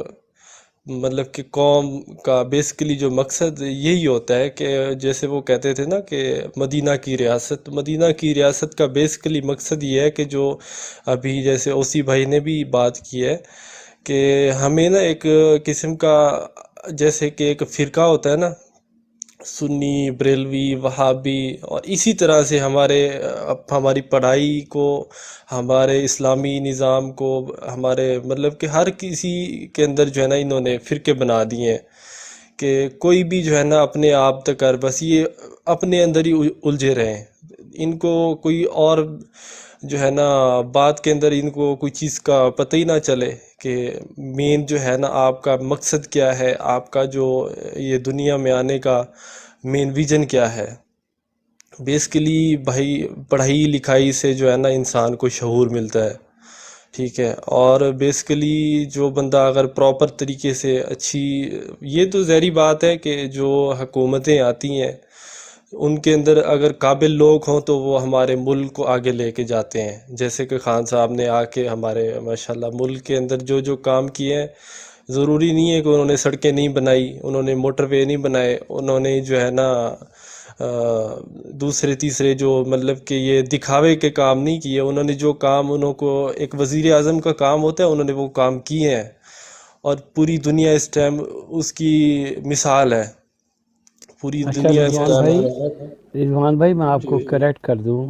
مطلب کہ قوم کا بیسیکلی جو مقصد یہی ہوتا ہے کہ جیسے وہ کہتے تھے نا کہ مدینہ کی ریاست کا بیسیکلی مقصد یہ ہے کہ جو ابھی جیسے اوسی بھائی نے بھی بات کی ہے کہ ہمیں نا ایک قسم کا جیسے کہ ایک فرقہ ہوتا ہے نا، سنی، بریلوی، وہابی، اور اسی طرح سے ہماری پڑھائی کو، ہمارے اسلامی نظام کو، ہمارے مطلب کہ ہر کسی کے اندر جو ہے نا انہوں نے فرقے بنا دیے ہیں کہ کوئی بھی جو ہے نا اپنے آپ تک بس یہ اپنے اندر ہی الجھے رہیں. ان کو کوئی اور جو ہے نا بات کے اندر ان کو کوئی چیز کا پتہ ہی نہ چلے کہ مین جو ہے نا آپ کا مقصد کیا ہے، آپ کا جو یہ دنیا میں آنے کا مین ویژن کیا ہے. بیسیکلی بھائی پڑھائی لکھائی سے جو ہے نا انسان کو شعور ملتا ہے، ٹھیک ہے. اور بیسیکلی جو بندہ اگر پراپر طریقے سے یہ تو ظاہری بات ہے کہ جو حکومتیں آتی ہیں ان کے اندر اگر قابل لوگ ہوں تو وہ ہمارے ملک کو آگے لے کے جاتے ہیں. جیسے کہ خان صاحب نے آ کے ہمارے ماشاءاللہ ملک کے اندر جو کام کیے ہیں، ضروری نہیں ہے کہ انہوں نے سڑکیں نہیں بنائی، انہوں نے موٹر وے نہیں بنائے، انہوں نے جو ہے نا دوسرے تیسرے جو مطلب کہ یہ دکھاوے کے کام نہیں کیے. انہوں نے جو کام انہوں کو ایک وزیر اعظم کا کام ہوتا ہے، انہوں نے وہ کام کیے ہیں، اور پوری دنیا اس ٹائم اس کی مثال ہے. پوری اچھا دنیا اس ٹائم رضوان بھائی میں آپ کو کریکٹ کر دوں.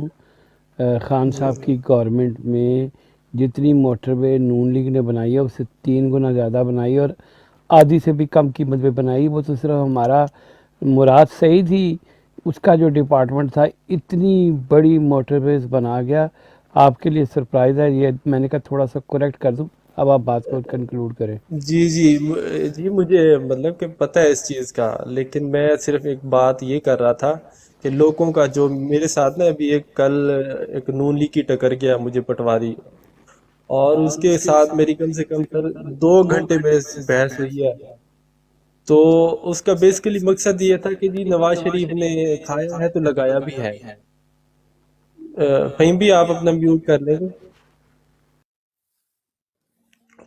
خان صاحب کی گورنمنٹ میں جتنی موٹر وے نون لیگ نے بنائی ہے اس سے 3 گنا زیادہ بنائی، اور آدھی سے بھی کم قیمت پہ بنائی. وہ تو صرف ہمارا مراد صحیح تھی، اس کا جو ڈپارٹمنٹ تھا اتنی بڑی موٹر ویز بنا گیا. آپ کے لیے سرپرائز ہے یہ، میں نے کہا تھوڑا سا کریکٹ کر دوں. اب آپ بات کو کنکلوڈ کریں. جی مجھے مطلب کہ پتہ ہے اس چیز کا، لیکن میں صرف ایک بات یہ کر رہا تھا کہ لوگوں کا جو میرے ساتھ نا ابھی کل ایک نون لی کی ٹکر گیا مجھے پٹواری، اور اس کے ساتھ میری کم سے کم 2 گھنٹے میں بحث ہوئی ہے. تو اس کا بیسیکلی مقصد یہ تھا کہ جی نواز شریف نے کھایا ہے تو لگایا بھی ہے. فہیم بھی آپ اپنا میوٹ کر لیں گے.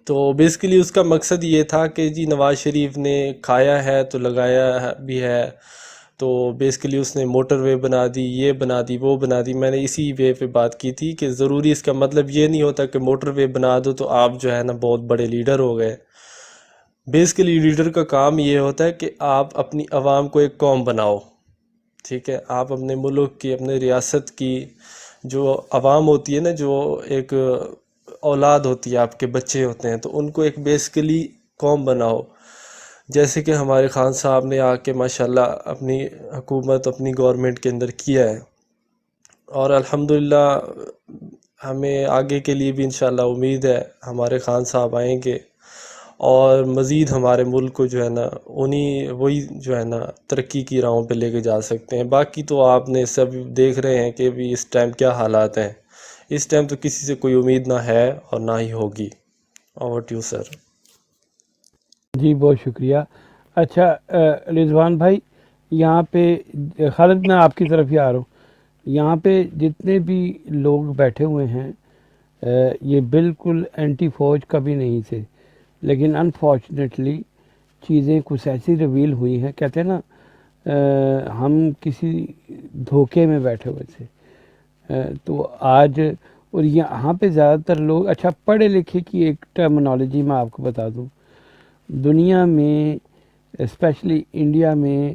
تو بیسیکلی اس کا مقصد یہ تھا کہ جی نواز شریف نے کھایا ہے تو لگایا بھی ہے. تو بیسیکلی اس نے موٹر وے بنا دی، یہ بنا دی، وہ بنا دی. میں نے اسی وے پہ بات کی تھی کہ ضروری اس کا مطلب یہ نہیں ہوتا کہ موٹر وے بنا دو تو آپ جو ہے نا بہت بڑے لیڈر ہو گئے. بیسیکلی لیڈر کا کام یہ ہوتا ہے کہ آپ اپنی عوام کو ایک قوم بناؤ، ٹھیک ہے. آپ اپنے ملک کی، اپنے ریاست کی جو عوام ہوتی ہے نا، جو ایک اولاد ہوتی ہے، آپ کے بچے ہوتے ہیں، تو ان کو ایک بیسیکلی قوم بناؤ. جیسے کہ ہمارے خان صاحب نے آ کے ماشاءاللہ اپنی حکومت اپنی گورنمنٹ کے اندر کیا ہے، اور الحمدللہ ہمیں آگے کے لیے بھی انشاءاللہ امید ہے ہمارے خان صاحب آئیں گے، اور مزید ہمارے ملک کو جو ہے نا وہی جو ہے نا ترقی کی راہوں پہ لے کے جا سکتے ہیں. باقی تو آپ نے سب دیکھ رہے ہیں کہ بھی اس ٹائم کیا حالات ہیں. اس ٹائم تو کسی سے کوئی امید نہ ہے اور نہ ہی ہوگی. Over to you sir. جی بہت شکریہ. اچھا رضوان بھائی، یہاں پہ خالد میں آپ کی طرف ہی آ رہا ہوں. یہاں پہ جتنے بھی لوگ بیٹھے ہوئے ہیں یہ بالکل اینٹی فوج کبھی نہیں تھے، لیکن انفارچونیٹلی چیزیں کچھ ایسی ریویل ہوئی ہیں. کہتے ہیں نا ہم کسی دھوکے میں بیٹھے ہوئے تھے. تو آج اور یہاں پہ زیادہ تر لوگ اچھا پڑھے لکھے کی ایک ٹرمنالوجی میں آپ کو بتا دوں. دنیا میں اسپیشلی انڈیا میں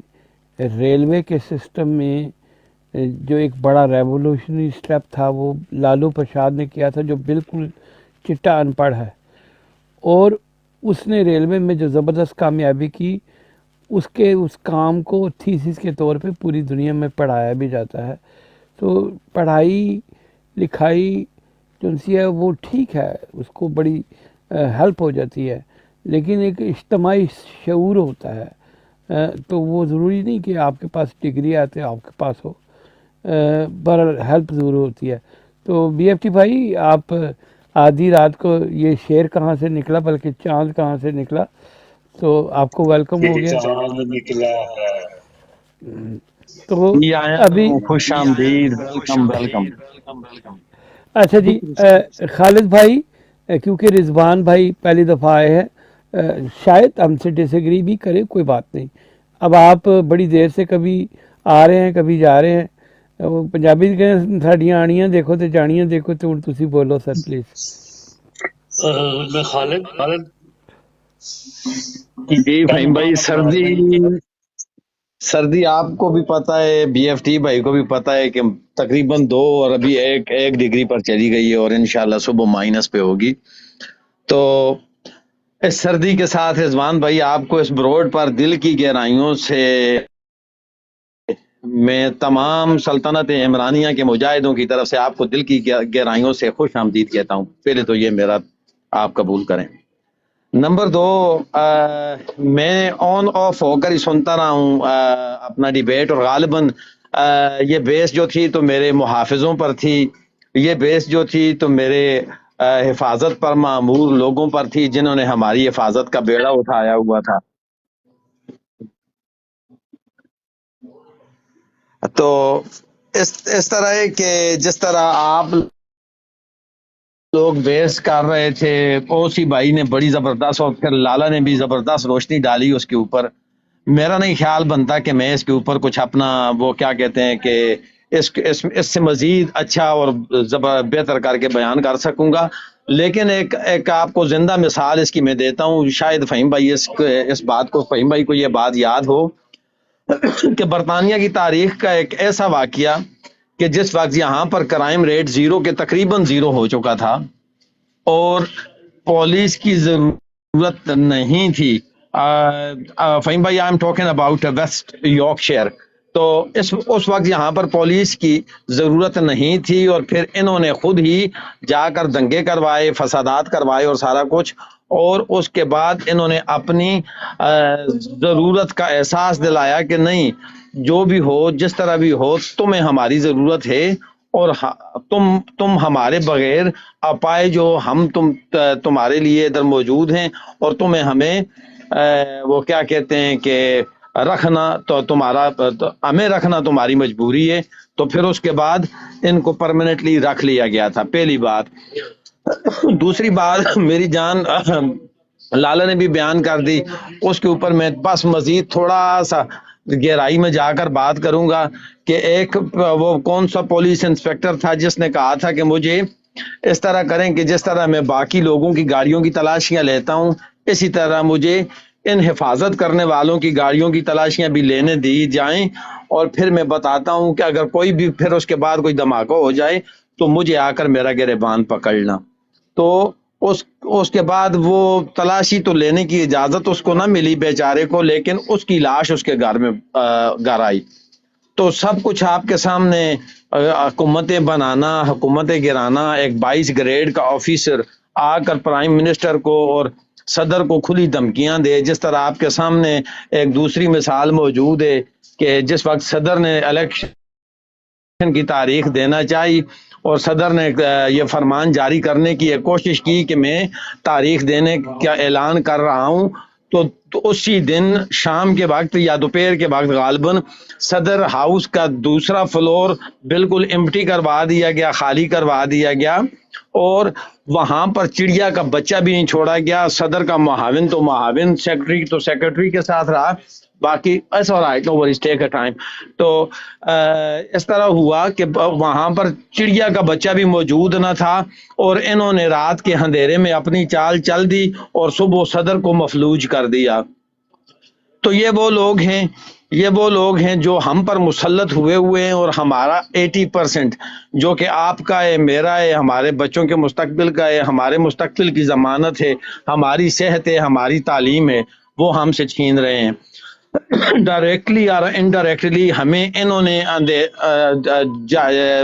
ریلوے کے سسٹم میں جو ایک بڑا ریولوشنری اسٹیپ تھا وہ لالو پرساد نے کیا تھا، جو بالکل چٹا ان پڑھ ہے، اور اس نے ریلوے میں جو زبردست کامیابی کی، اس کام کو تھیسس کے طور پہ پوری دنیا میں پڑھایا بھی جاتا ہے. تو پڑھائی لکھائی جو سی ہے وہ ٹھیک ہے، اس کو بڑی ہیلپ ہو جاتی ہے، لیکن ایک اجتماعی شعور ہوتا ہے. تو وہ ضروری نہیں کہ آپ کے پاس ڈگری آتے آپ کے پاس ہو، پر ہیلپ ضرور ہوتی ہے. تو بی ایف ٹی بھائی، آپ آدھی رات کو یہ شعر کہاں سے نکلا، بلکہ چاند کہاں سے نکلا، تو آپ کو ویلکم ہو گیا. چاند نکلا ہے. تو جی آیا ابھی ہوں، خوش آمدید، ویلکم ویلکم. اچھا جی خالد بھائی، کیونکہ رضوان بھائی پہلی دفعہ آئے ہیں، شاید ہم سے ڈس ایگری بھی کرے، کوئی بات نہیں. اب آپ بڑی دیر سے کبھی آ رہے ہیں کبھی جا رہے ہیں. وہ پنجابی کہتے ساڈیاں آنیاں دیکھو تے جانیاں دیکھو، تو ہن تسی بولو سر پلیز. میں خالد جی فہیم بھائی، ٹائم سردی آپ کو بھی پتہ ہے، بی ایف ٹی بھائی کو بھی پتہ ہے کہ تقریباً 2 اور ابھی ایک ڈگری پر چلی گئی ہے، اور انشاءاللہ صبح مائنس پہ ہوگی. تو اس سردی کے ساتھ رضوان بھائی، آپ کو اس بروڈ پر دل کی گہرائیوں سے میں تمام سلطنت عمرانیہ کے مجاہدوں کی طرف سے آپ کو دل کی گہرائیوں سے خوش آمدید کہتا ہوں. پہلے تو یہ میرا آپ قبول کریں. نمبر 2، میں آن آف ہو کر ہی سنتا رہا ہوں اپنا ڈیبیٹ، اور غالباً یہ بیس جو تھی تو میرے محافظوں پر تھی، یہ بیس جو تھی تو میرے حفاظت پر مامور لوگوں پر تھی، جنہوں نے ہماری حفاظت کا بیڑا اٹھایا ہوا تھا. تو اس طرح ہے کہ جس طرح آپ لوگ بحث کر رہے تھے، اوسی بھائی نے بڑی زبردست، اور پھر لالا نے بھی زبردست روشنی ڈالی اس کے اوپر. میرا نہیں خیال بنتا کہ میں اس کے اوپر کچھ اپنا وہ کیا کہتے ہیں کہ اس سے مزید اچھا اور بہتر کر کے بیان کر سکوں گا. لیکن ایک آپ کو زندہ مثال اس کی میں دیتا ہوں. شاید فہیم بھائی اس بات کو، فہیم بھائی کو یہ بات یاد ہو کہ برطانیہ کی تاریخ کا ایک ایسا واقعہ کہ جس وقت یہاں پر کرائم ریٹ زیرو کے تقریباً زیرو ہو چکا تھا اور پولیس کی ضرورت نہیں تھی. فہیم بھائی، I'm talking about West Yorkshire. تو اس وقت یہاں پر پولیس کی ضرورت نہیں تھی، اور پھر انہوں نے خود ہی جا کر دنگے کروائے، فسادات کروائے اور سارا کچھ، اور اس کے بعد انہوں نے اپنی ضرورت کا احساس دلایا کہ نہیں، جو بھی ہو جس طرح بھی ہو، تمہیں ہماری ضرورت ہے، اور تم ہمارے بغیر اپائے جو ہم تمہارے لیے ادھر موجود ہیں، اور تمہیں ہمیں وہ کیا کہتے ہیں کہ رکھنا تو ہمیں رکھنا تمہاری مجبوری ہے. تو پھر اس کے بعد ان کو پرماننٹلی رکھ لیا گیا تھا. پہلی بات. دوسری بات میری جان لالا نے بھی بیان کر دی، اس کے اوپر میں بس مزید تھوڑا سا گہرائی میں جا کر بات کروں گا کہ ایک وہ کون سا پولیس انسپیکٹر تھا جس نے کہا تھا کہ مجھے اس طرح کریں کہ جس طرح میں باقی لوگوں کی گاڑیوں کی تلاشیاں لیتا ہوں، اسی طرح مجھے ان حفاظت کرنے والوں کی گاڑیوں کی تلاشیاں بھی لینے دی جائیں، اور پھر میں بتاتا ہوں کہ اگر کوئی بھی پھر اس کے بعد کوئی دھماکہ ہو جائے تو مجھے آ کر میرا گریبان پکڑنا۔ تو اس کے بعد وہ تلاشی تو لینے کی اجازت اس کو نہ ملی بیچارے کو، لیکن اس کی لاش اس کے گھر میں گھر آئی۔ تو سب کچھ آپ کے سامنے، حکومتیں بنانا، حکومتیں گرانا، ایک 22 گریڈ کا آفیسر آ کر پرائم منسٹر کو اور صدر کو کھلی دھمکیاں دے، جس طرح آپ کے سامنے ایک دوسری مثال موجود ہے کہ جس وقت صدر نے الیکشن کی تاریخ دینا چاہی اور صدر نے یہ فرمان جاری کرنے کی ایک کوشش کی کہ میں تاریخ دینے کا اعلان کر رہا ہوں، تو اسی دن شام کے وقت یا دوپہر کے وقت غالباً صدر ہاؤس کا دوسرا فلور بالکل امٹی کروا دیا گیا، خالی کروا دیا گیا، اور وہاں پر چڑیا کا بچہ بھی نہیں چھوڑا گیا۔ صدر کا معاون تو معاون، سیکرٹری تو سیکرٹری کے ساتھ رہا، باقی ایسا ہو رہا ہے، no worries, take a time. تو اس طرح ہوا کہ وہاں پر چڑیا کا بچہ بھی موجود نہ تھا، اور انہوں نے رات کے اندھیرے میں اپنی چال چل دی اور صبح صدر کو مفلوج کر دیا۔ تو یہ وہ لوگ ہیں جو ہم پر مسلط ہوئے ہیں، اور ہمارا 80% جو کہ آپ کا ہے، میرا ہے، ہمارے بچوں کے مستقبل کا ہے، ہمارے مستقبل کی ضمانت ہے، ہماری صحت ہے، ہماری تعلیم ہے، وہ ہم سے چھین رہے ہیں۔ ڈائریکٹلی اور انڈائریکٹلی ہمیں انہوں نے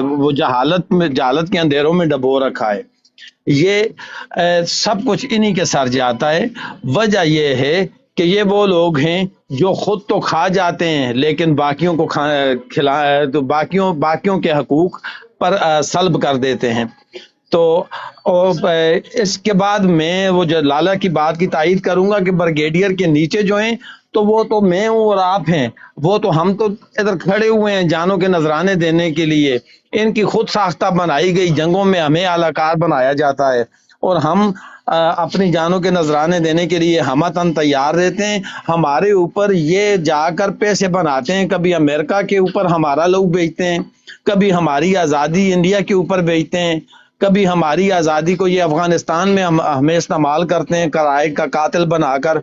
وہ جہالت کے اندھیروں میں ڈبو رکھا ہے۔ یہ سب کچھ انہی کے سر جاتا ہے۔ وجہ یہ ہے کہ یہ وہ لوگ ہیں جو خود تو کھا جاتے ہیں لیکن باقیوں کو تو باقیوں کے حقوق پر سلب کر دیتے ہیں۔ تو اس کے بعد میں وہ جو لالہ کی بات کی تائید کروں گا کہ بریگیڈیئر کے نیچے جو ہیں تو وہ تو میں ہوں اور آپ ہیں، وہ تو ہم تو ادھر کھڑے ہوئے ہیں جانوں کے نذرانے دینے کے لیے۔ ان کی خود ساختہ بنائی گئی جنگوں میں ہمیں اعلی کار بنایا جاتا ہے، اور ہم اپنی جانوں کے نذرانے دینے کے لیے ہمتاً تیار رہتے ہیں۔ ہمارے اوپر یہ جا کر پیسے بناتے ہیں، کبھی امریکہ کے اوپر ہمارا لوگ بیچتے ہیں، کبھی ہماری آزادی انڈیا کے اوپر بیچتے ہیں، کبھی ہماری آزادی کو یہ افغانستان میں ہمیں استعمال کرتے ہیں کرائے کا قاتل بنا کر۔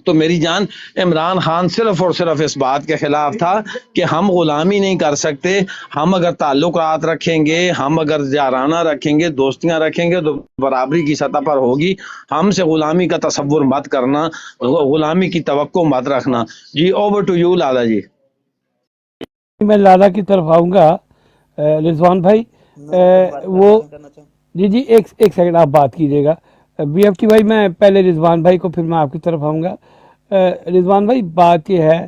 تو میری جان، عمران خان صرف اور صرف اس بات کے خلاف تھا کہ ہم غلامی نہیں کر سکتے، ہم اگر تعلقات رکھیں گے، ہم اگر یارانہ رکھیں گے، دوستیاں رکھیں گے تو برابری کی سطح پر ہوگی۔ ہم سے غلامی کا تصور مت کرنا، غلامی کی توقع مت رکھنا۔ جی اوور ٹو یو لالا جی۔ میں لالا کی طرف آؤں گا۔ رضوان بھائی، وہ جی ایک سیکنڈ آپ بات کیجیے گا۔ بی ایف ٹی بھائی، میں پہلے رضوان بھائی کو، پھر میں آپ کی طرف آؤں گا۔ رضوان بھائی، بات یہ ہے،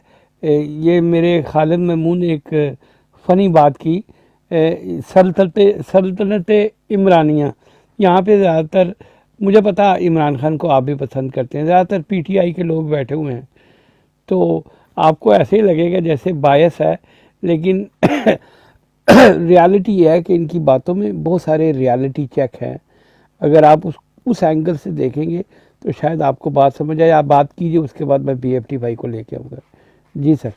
یہ میرے خالد میمون نے ایک فنی بات کی، سلطنت عمرانیہ، یہاں پہ زیادہ تر، مجھے پتا عمران خان کو آپ بھی پسند کرتے ہیں، زیادہ تر پی ٹی آئی کے لوگ بیٹھے ہوئے ہیں، تو آپ کو ایسے ہی لگے گا جیسے باعث ہے، لیکن ریالٹی یہ ہے کہ ان کی باتوں میں بہت سارے ریالٹی چیک ہیں۔ اگر آپ اس اینگل سے دیکھیں گے تو شاید آپ کو بات سمجھ آئے۔ آپ بات کیجئے، اس کے بعد میں بی ایف ٹی بھائی کو لے کے آؤں گا۔ جی سر۔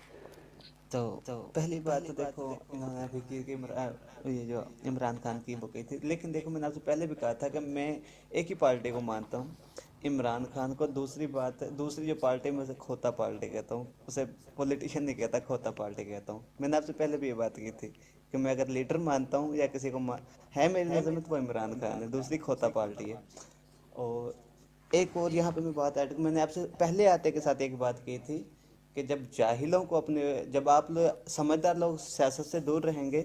تو پہلی بات تو دیکھو، انہوں نے ابھی کی کہ یہ جو عمران خان کی وہ کی تھی، لیکن دیکھو میں نے آپ سے پہلے بھی کہا تھا کہ میں ایک ہی پارٹی کو مانتا ہوں، عمران خان کو۔ دوسری جو پارٹی میں اسے کھوتا پارٹی کہتا ہوں، اسے پولیٹیشین نہیں کہتا، کھوتا پارٹی کہتا ہوں۔ میں نے آپ سے پہلے بھی یہ بات کی تھی کہ میں اگر لیڈر مانتا ہوں یا کسی کو ہے میری نظر میں تو وہ عمران خان ہے، دوسری کھوتا پارٹی ہے۔ اور ایک اور یہاں پہ میں بات ایڈ، میں نے آپ سے پہلے آتے کے ساتھ ایک بات کی تھی کہ جب آپ لوگ سمجھدار لوگ سیاست سے دور رہیں گے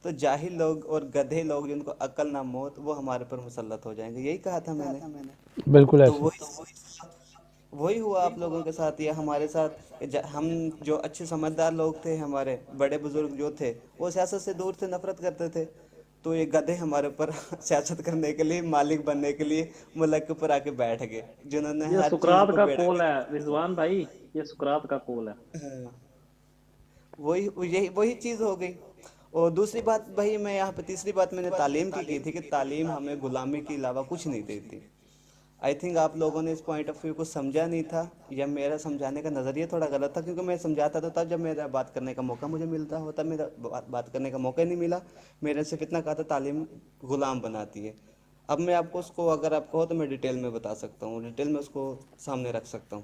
تو جاہل لوگ اور گدھے لوگ جن کو عقل نہ موت، وہ ہمارے پر مسلط ہو جائیں گے۔ یہی کہا تھا میں نے، بالکل تو ایسے وہی ہوا آپ لوگوں کے ساتھ یا ہمارے ساتھ۔ ہم جو اچھے سمجھدار لوگ تھے، ہمارے بڑے بزرگ جو تھے، وہ سیاست سے دور تھے، نفرت کرتے تھے، تو یہ گدھے ہمارے اوپر سیاست کرنے کے لیے، مالک بننے کے لیے ملک کے اوپر آ کے بیٹھ گئے، جنہوں نے یہ ہر چیز سقراط کو کا بیٹا قول ہے رضوان بھائی، یہ سقراط کا قول ہے۔ وہی چیز ہو گئی۔ اور دوسری بات بھائی، میں یہاں پہ تیسری بات میں نے تعلیم کی تھی کہ تعلیم ہمیں غلامی کے علاوہ کچھ نہیں دیتی۔ آئی تھنک آپ لوگوں نے اس پوائنٹ آف ویو کو سمجھا نہیں تھا، یا میرا سمجھانے کا نظریہ تھوڑا غلط تھا، کیونکہ میں سمجھاتا تھا تب جب میرا بات کرنے کا موقع مجھے ملتا ہوتا، میرا بات کرنے کا موقع ہی نہیں ملا۔ میرے صرف اتنا کہا تھا تعلیم غلام بناتی ہے۔ اب میں آپ کو اس کو، اگر آپ کہو تو میں ڈیٹیل میں بتا سکتا ہوں، ڈیٹیل میں اس کو سامنے رکھ سکتا ہوں۔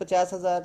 50,000,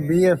BF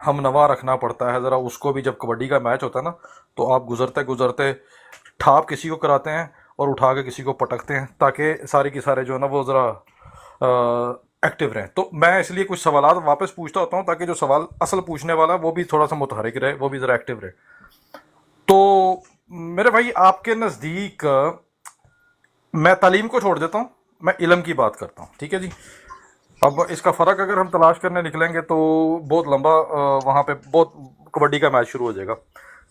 ہم نوا رکھنا پڑتا ہے ذرا اس کو بھی. جب کبڈی کا میچ ہوتا ہے نا تو آپ گزرتے گزرتے ٹھاپ کسی کو کراتے ہیں اور اٹھا کے کسی کو پٹکتے ہیں تاکہ سارے کی سارے جو ہے نا وہ ذرا ایکٹیو رہیں. تو میں اس لیے کچھ سوالات واپس پوچھتا ہوتا ہوں تاکہ جو سوال اصل پوچھنے والا وہ بھی تھوڑا سا متحرک رہے, وہ بھی ذرا ایکٹیو رہے. تو میرے بھائی آپ کے نزدیک میں تعلیم کو چھوڑ دیتا ہوں, میں علم کی بات کرتا ہوں, ٹھیک ہے جی. اب اس کا فرق اگر ہم تلاش کرنے نکلیں گے تو بہت لمبا وہاں پہ بہت کبڈی کا میچ شروع ہو جائے گا.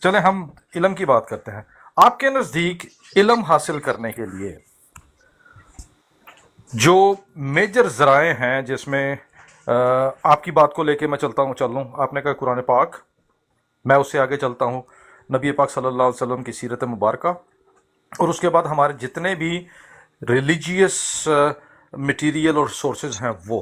چلیں ہم علم کی بات کرتے ہیں. آپ کے نزدیک علم حاصل کرنے کے لیے جو میجر ذرائع ہیں, جس میں آپ کی بات کو لے کے میں چل لوں. آپ نے کہا قرآن پاک, میں اس سے آگے چلتا ہوں نبی پاک صلی اللہ علیہ وسلم کی سیرت مبارکہ, اور اس کے بعد ہمارے جتنے بھی ریلیجیس مٹیریل اور سورسز ہیں وہ.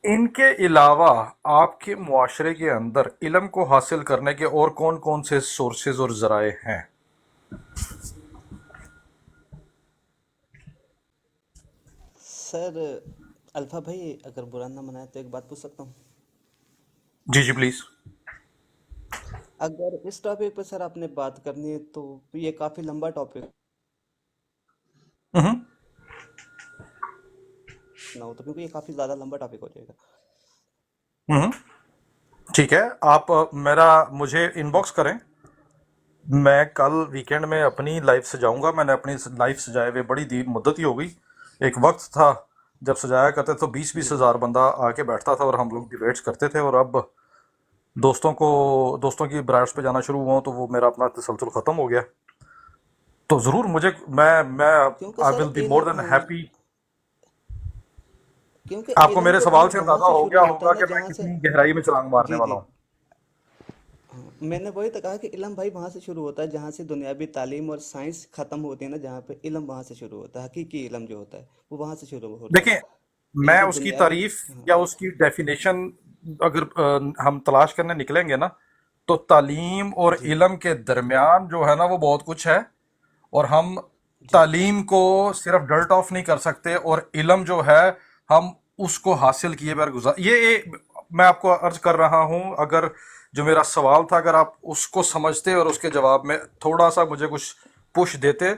ان کے علاوہ آپ کے معاشرے کے اندر علم کو حاصل کرنے کے اور کون کون سے سورسز اور ذرائع ہیں؟ سر الفا بھائی اگر برا نہ منائے تو ایک بات پوچھ سکتا ہوں؟ جی جی پلیز. اگر اس ٹاپک پہ سر آپ نے بات کرنی ہے تو یہ کافی لمبا ٹاپک ہوں نہ ہو تو کیونکہ یہ کافی زیادہ لمبا ٹاپک ہو جائے گا. ہوں ٹھیک ہے, آپ مجھے ان باکس کریں. میں کل ویکینڈ میں اپنی لائف سجاؤں گا. میں نے اپنی لائف سجائے ہوئے بڑی مدت ہی ہو گئی. ایک وقت تھا جب سجایا کرتے تو 20-20 ہزار بندہ آ کے بیٹھتا تھا اور ہم لوگ ڈیبیٹس کرتے تھے, اور اب دوستوں کی برائڈس پہ جانا شروع ہوا ہوں تو وہ میرا اپنا تسلسل ختم ہو گیا. تو ضرور میں کیونکہ آئی سر will be more than happy. کیونکہ آپ کو علم میرے جو ہے سوال نا سے وہاں اندازہ سے ہو شروع گیا ہوتا ہے ہوگا نا کہ میں جہاں سے. کتنی گہرائی میں چھلانگ مارنے جی والا جی ہوں. ہاں، میں نے وہی تو کہا کہ علم بھائی وہاں سے شروع ہوتا ہے جہاں سے دنیاوی تعلیم اور سائنس ختم ہوتی ہے نا, جہاں پہ علم وہاں سے شروع ہوتا ہے. حقیقی علم جو ہوتا ہے وہ وہاں سے شروع ہوتا ہے. دیکھیں, یہ میں جو اس کی دنیاوی تعریف ہاں یا اس کی ڈیفینیشن اگر ہم تلاش کرنے نکلیں گے نا تو تعلیم اور جی علم کے درمیان جو ہے نا وہ بہت کچھ ہے, اور ہم جی تعلیم کو صرف ڈرٹ آف نہیں کر سکتے, اور علم جو ہے ہم اس کو حاصل کیے بغیر میں آپ کو عرض کر رہا ہوں. اگر جو میرا سوال تھا اگر آپ اس کو سمجھتے اور اس کے جواب میں تھوڑا سا مجھے کچھ پش دیتے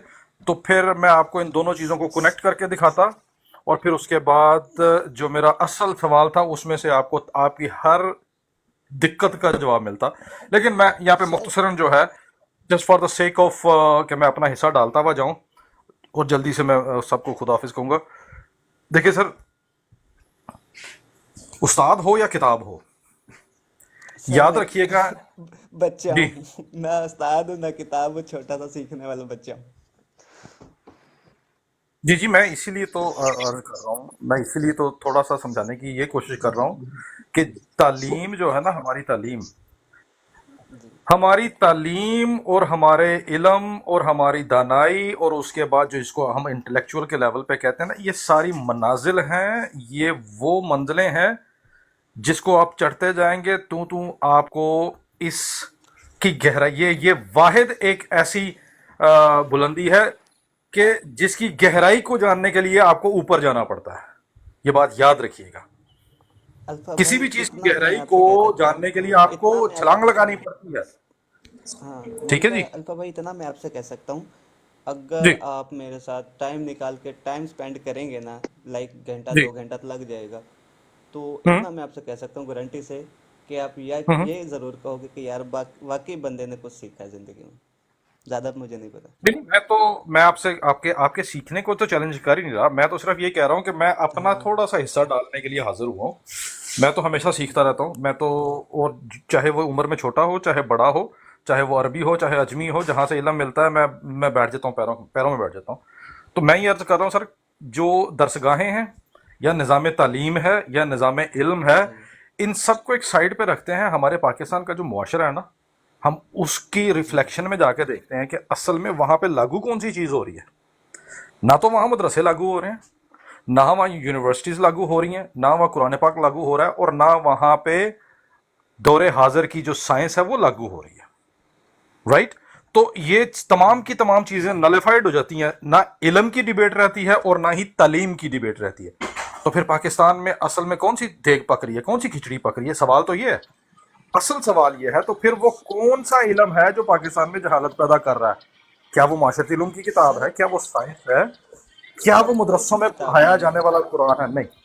تو پھر میں آپ کو ان دونوں چیزوں کو کنیکٹ کر کے دکھاتا, اور پھر اس کے بعد جو میرا اصل سوال تھا اس میں سے آپ کو آپ کی ہر دقت کا جواب ملتا. لیکن میں یہاں پہ سر مختصراً جو ہے just for the sake of کہ میں اپنا حصہ ڈالتا ہوا جاؤں اور جلدی سے میں سب کو خداحافظ کہوں گا. دیکھیے سر, استاد ہو یا کتاب ہو, سر یاد میں رکھیے گا. بچہ جی ہوں, نہ استاد ہوں نہ کتاب ہوں, چھوٹا سا سیکھنے والا بچہ ہوں. جی جی, میں اسی لیے تو عرض کر رہا ہوں, میں اسی لیے تو تھوڑا سا سمجھانے کی یہ کوشش کر رہا ہوں کہ تعلیم جو ہے نا جی ہماری تعلیم اور ہمارے علم اور ہماری دانائی, اور اس کے بعد جو اس کو ہم انٹلیکچوئل کے لیول پہ کہتے ہیں نا, یہ ساری منازل ہیں, یہ وہ منزلیں ہیں جس کو آپ چڑھتے جائیں گے تو آپ کو اس کی گہرائی, یہ واحد ایک ایسی بلندی ہے کہ جس کی گہرائی کو جاننے کے لیے آپ کو اوپر جانا پڑتا ہے. یہ بات یاد رکھیے گا. الفا کسی بھائی بھی چیز کی اتنا میں گہرائی آپ کو سے کہہ سکتا ہوں, جاننے کے ہاں لیے آپ کو اتنا میں آپ چھلانگ لگانی ہاں پڑتی ہے. ہاں میں نے ٹھیک ہے جی. کہا الفا بھائی اتنا میں آپ سے کہہ سکتا ہوں, جی اگر آپ میرے ساتھ ٹائم نکال کے ٹائم سپینڈ کریں گے نا, لائک گھنٹہ جی 2 گھنٹہ تو لگ جائے گا, تو ہوں اتنا میں آپ سے کہہ سکتا ہوں گارنٹی سے کہ آپ ہوں یہ ضرور کہو گے کہ یار واقعی بندے نے کچھ سیکھا ہے زندگی میں. زیادہ مجھے نہیں پتا. نہیں, میں آپ سے آپ کے سیکھنے کو تو چیلنج کر ہی نہیں رہا. میں تو صرف یہ کہہ رہا ہوں کہ میں اپنا ہاں تھوڑا سا حصہ ڈالنے کے لیے حاضر ہوا ہوں. میں تو ہمیشہ سیکھتا رہتا ہوں. میں تو, اور چاہے وہ عمر میں چھوٹا ہو, چاہے بڑا ہو, چاہے وہ عربی ہو, چاہے اجمی ہو, جہاں سے علم ملتا ہے میں بیٹھ جاتا ہوں, پیروں میں بیٹھ جاتا ہوں. تو میں یہ عرض کر رہا ہوں سر, جو درسگاہیں ہیں یا نظام تعلیم ہے یا نظام علم ہے, جی ان سب کو ایک سائڈ پہ رکھتے ہیں. ہمارے پاکستان کا جو معاشرہ ہے نا, ہم اس کی جی ریفلیکشن میں جا کے دیکھتے ہیں کہ اصل میں وہاں پہ لاگو کون سی چیز ہو رہی ہے. نہ تو وہاں مدرسے لاگو ہو رہے ہیں, نہ وہاں یونیورسٹیز لاگو ہو رہی ہیں, نہ وہاں قرآن پاک لاگو ہو رہا ہے, اور نہ وہاں پہ دور حاضر کی جو سائنس ہے وہ لاگو ہو رہی ہے. رائٹ. تو یہ تمام کی تمام چیزیں نلیفائڈ ہو جاتی ہیں. نہ علم کی ڈیبیٹ رہتی ہے اور نہ ہی تعلیم کی ڈیبیٹ رہتی ہے. تو پھر پاکستان میں اصل میں کون سی دیگ پک رہی ہے, کون سی کھچڑی پک رہی ہے؟ سوال تو یہ ہے. اصل سوال یہ ہے تو پھر وہ کون سا علم ہے جو پاکستان میں جہالت پیدا کر رہا ہے؟ کیا وہ معاشرتی علوم کی کتاب ہے؟ کیا وہ سائنس ہے؟ کیا وہ مدرسوں میں پڑھایا جانے والا قرآن ہے؟ نہیں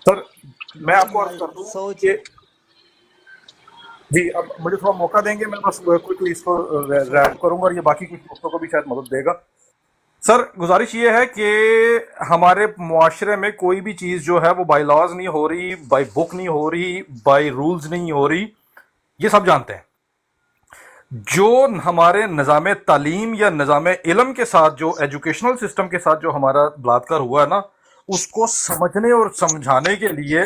سر، میں آپ کو عرض کر دوں سوچ کہ جی، اب مجھے تھوڑا موقع دیں گے، میں بس کوئی اس کو ریپ کروں گا اور یہ باقی کچھ دوستوں کو بھی شاید مدد دے گا۔ سر، گزارش یہ ہے کہ ہمارے معاشرے میں کوئی بھی چیز جو ہے وہ بائی لاز نہیں ہو رہی، بائی بک نہیں ہو رہی، بائی رولز نہیں ہو رہی، یہ سب جانتے ہیں۔ جو ہمارے نظام تعلیم یا نظام علم کے ساتھ، جو ایجوکیشنل سسٹم کے ساتھ جو ہمارا بلااتکار ہوا ہے نا، اس کو سمجھنے اور سمجھانے کے لیے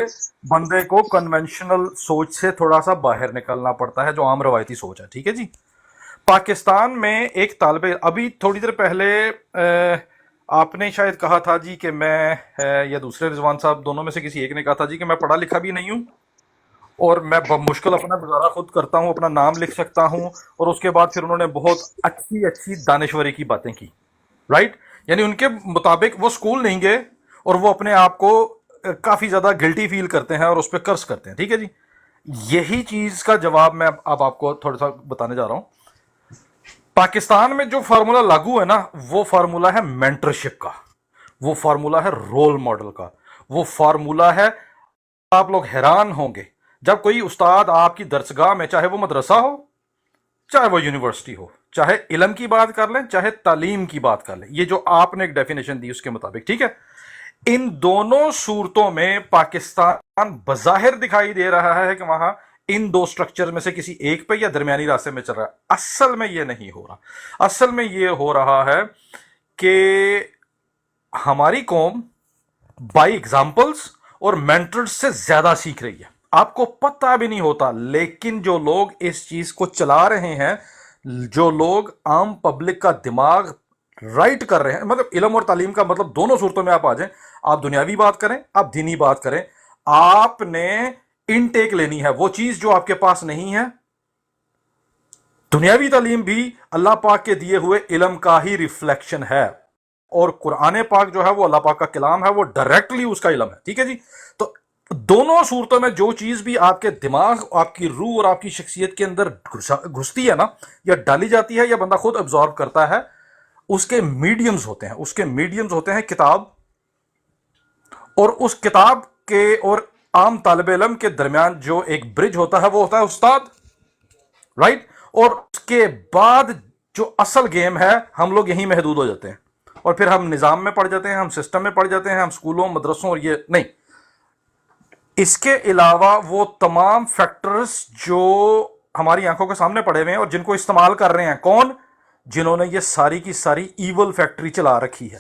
بندے کو کنونشنل سوچ سے تھوڑا سا باہر نکلنا پڑتا ہے، جو عام روایتی سوچ ہے۔ ٹھیک ہے جی، پاکستان میں ایک طالب ابھی تھوڑی دیر پہلے آپ نے شاید کہا تھا جی کہ میں یا دوسرے رضوان صاحب دونوں میں سے کسی ایک نے کہا تھا جی کہ میں پڑھا لکھا بھی نہیں ہوں اور میں بمشکل اپنا گزارا خود کرتا ہوں، اپنا نام لکھ سکتا ہوں، اور اس کے بعد پھر انہوں نے بہت اچھی دانشوری کی باتیں کی، رائٹ؟ یعنی ان کے مطابق وہ اسکول نہیں گئے اور وہ اپنے آپ کو کافی زیادہ گلٹی فیل کرتے ہیں اور اس پہ قرض کرتے ہیں۔ ٹھیک ہے جی، یہی چیز کا جواب میں اب آپ کو تھوڑا سا بتانے جا رہا ہوں۔ پاکستان میں جو فارمولہ لاگو ہے نا، وہ فارمولہ ہے مینٹرشپ کا، وہ فارمولہ ہے رول ماڈل کا، وہ فارمولہ ہے، آپ لوگ حیران ہوں گے جب کوئی استاد آپ کی درسگاہ میں، چاہے وہ مدرسہ ہو چاہے وہ یونیورسٹی ہو، چاہے علم کی بات کر لیں چاہے تعلیم کی بات کر لیں، یہ جو آپ نے ایک ڈیفینیشن دی اس کے مطابق، ٹھیک ہے، ان دونوں صورتوں میں پاکستان بظاہر دکھائی دے رہا ہے کہ وہاں ان دو سٹرکچر میں سے کسی ایک پہ یا درمیانی راستے میں چل رہا ہے۔ اصل میں یہ نہیں ہو رہا، اصل میں یہ ہو رہا ہے کہ ہماری قوم بائی ایگزامپلس اور مینٹرز سے زیادہ سیکھ رہی ہے، آپ کو پتہ بھی نہیں ہوتا، لیکن جو لوگ اس چیز کو چلا رہے ہیں، جو لوگ عام پبلک کا دماغ رائٹ کر رہے ہیں، مطلب علم اور تعلیم کا مطلب دونوں صورتوں میں آپ آ جائیں، آپ دنیاوی بات کریں، آپ دینی بات کریں، آپ نے انٹیک لینی ہے وہ چیز جو آپ کے پاس نہیں ہے۔ دنیاوی تعلیم بھی اللہ پاک کے دیے ہوئے علم کا ہی ریفلیکشن ہے، اور قرآن پاک جو ہے وہ اللہ پاک کا کلام ہے، وہ ڈائریکٹلی اس کا علم ہے۔ ٹھیک ہے جی، تو دونوں صورتوں میں جو چیز بھی آپ کے دماغ، آپ کی روح اور آپ کی شخصیت کے اندر گھستی ہے نا، یا ڈالی جاتی ہے یا بندہ خود ابزارو کرتا ہے، اس کے میڈیمز ہوتے ہیں، اس کے میڈیمز ہوتے ہیں کتاب، اور اس کتاب کے اور عام طالب علم کے درمیان جو ایک برج ہوتا ہے وہ ہوتا ہے استاد، رائٹ؟ اور اس کے بعد جو اصل گیم ہے ہم لوگ یہیں محدود ہو جاتے ہیں، اور پھر ہم نظام میں پڑ جاتے ہیں، ہم سسٹم میں پڑ جاتے ہیں، ہم اسکولوں مدرسوں، اور یہ نہیں۔ اس کے علاوہ وہ تمام فیکٹرز جو ہماری آنکھوں کے سامنے پڑے ہوئے ہیں اور جن کو استعمال کر رہے ہیں کون؟ جنہوں نے یہ ساری کی ساری ایول فیکٹری چلا رکھی ہے،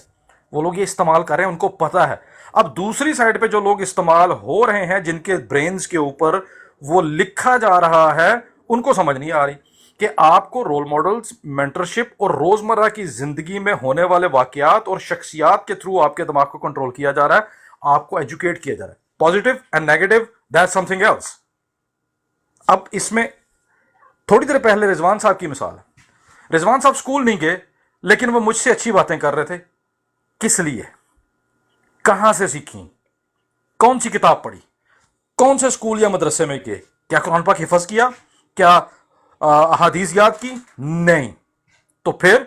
وہ لوگ یہ استعمال کر رہے ہیں، ان کو پتہ ہے۔ اب دوسری سائڈ پہ جو لوگ استعمال ہو رہے ہیں، جن کے برینز کے اوپر وہ لکھا جا رہا ہے، ان کو سمجھ نہیں آ رہی کہ آپ کو رول ماڈلز، مینٹرشپ اور روزمرہ کی زندگی میں ہونے والے واقعات اور شخصیات کے تھرو آپ کے دماغ کو کنٹرول کیا جا رہا ہے، آپ کو ایجوکیٹ کیا جا رہا ہے۔ Positive and negative, that's something else. اب اس میں تھوڑی دیر پہلے رضوان صاحب کی مثال ہے، رضوان صاحب اسکول نہیں گئے لیکن وہ مجھ سے اچھی باتیں کر رہے تھے، کس لیے؟ کہاں سے سیکھیں؟ کون سی کتاب پڑھی؟ کون سے اسکول یا مدرسے میں گئے؟ کیا قرآن پاک حفظ کیا؟ کیا احادیث یاد کی؟ نہیں۔ تو پھر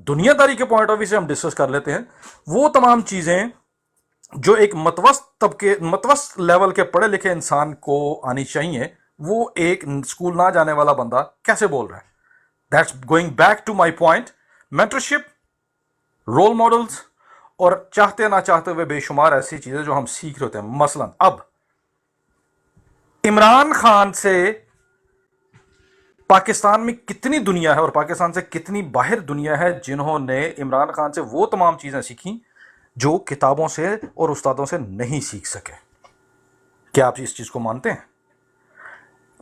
دنیا داری کے پوائنٹ آف ویو سے ہم ڈسکس کر لیتے ہیں وہ تمام چیزیں جو ایک متوسط لیول کے پڑھے لکھے انسان کو آنی چاہیے، وہ ایک اسکول نہ جانے والا بندہ کیسے بول رہا ہے؟ That's going back to my point, mentorship, role models, اور چاہتے نہ چاہتے ہوئے بے شمار ایسی چیزیں جو ہم سیکھ رہے ہوتے ہیں۔ مثلا اب عمران خان سے پاکستان میں کتنی دنیا ہے اور پاکستان سے کتنی باہر دنیا ہے جنہوں نے عمران خان سے وہ تمام چیزیں سیکھیں جو کتابوں سے اور استادوں سے نہیں سیکھ سکے۔ کیا آپ اس چیز کو مانتے ہیں؟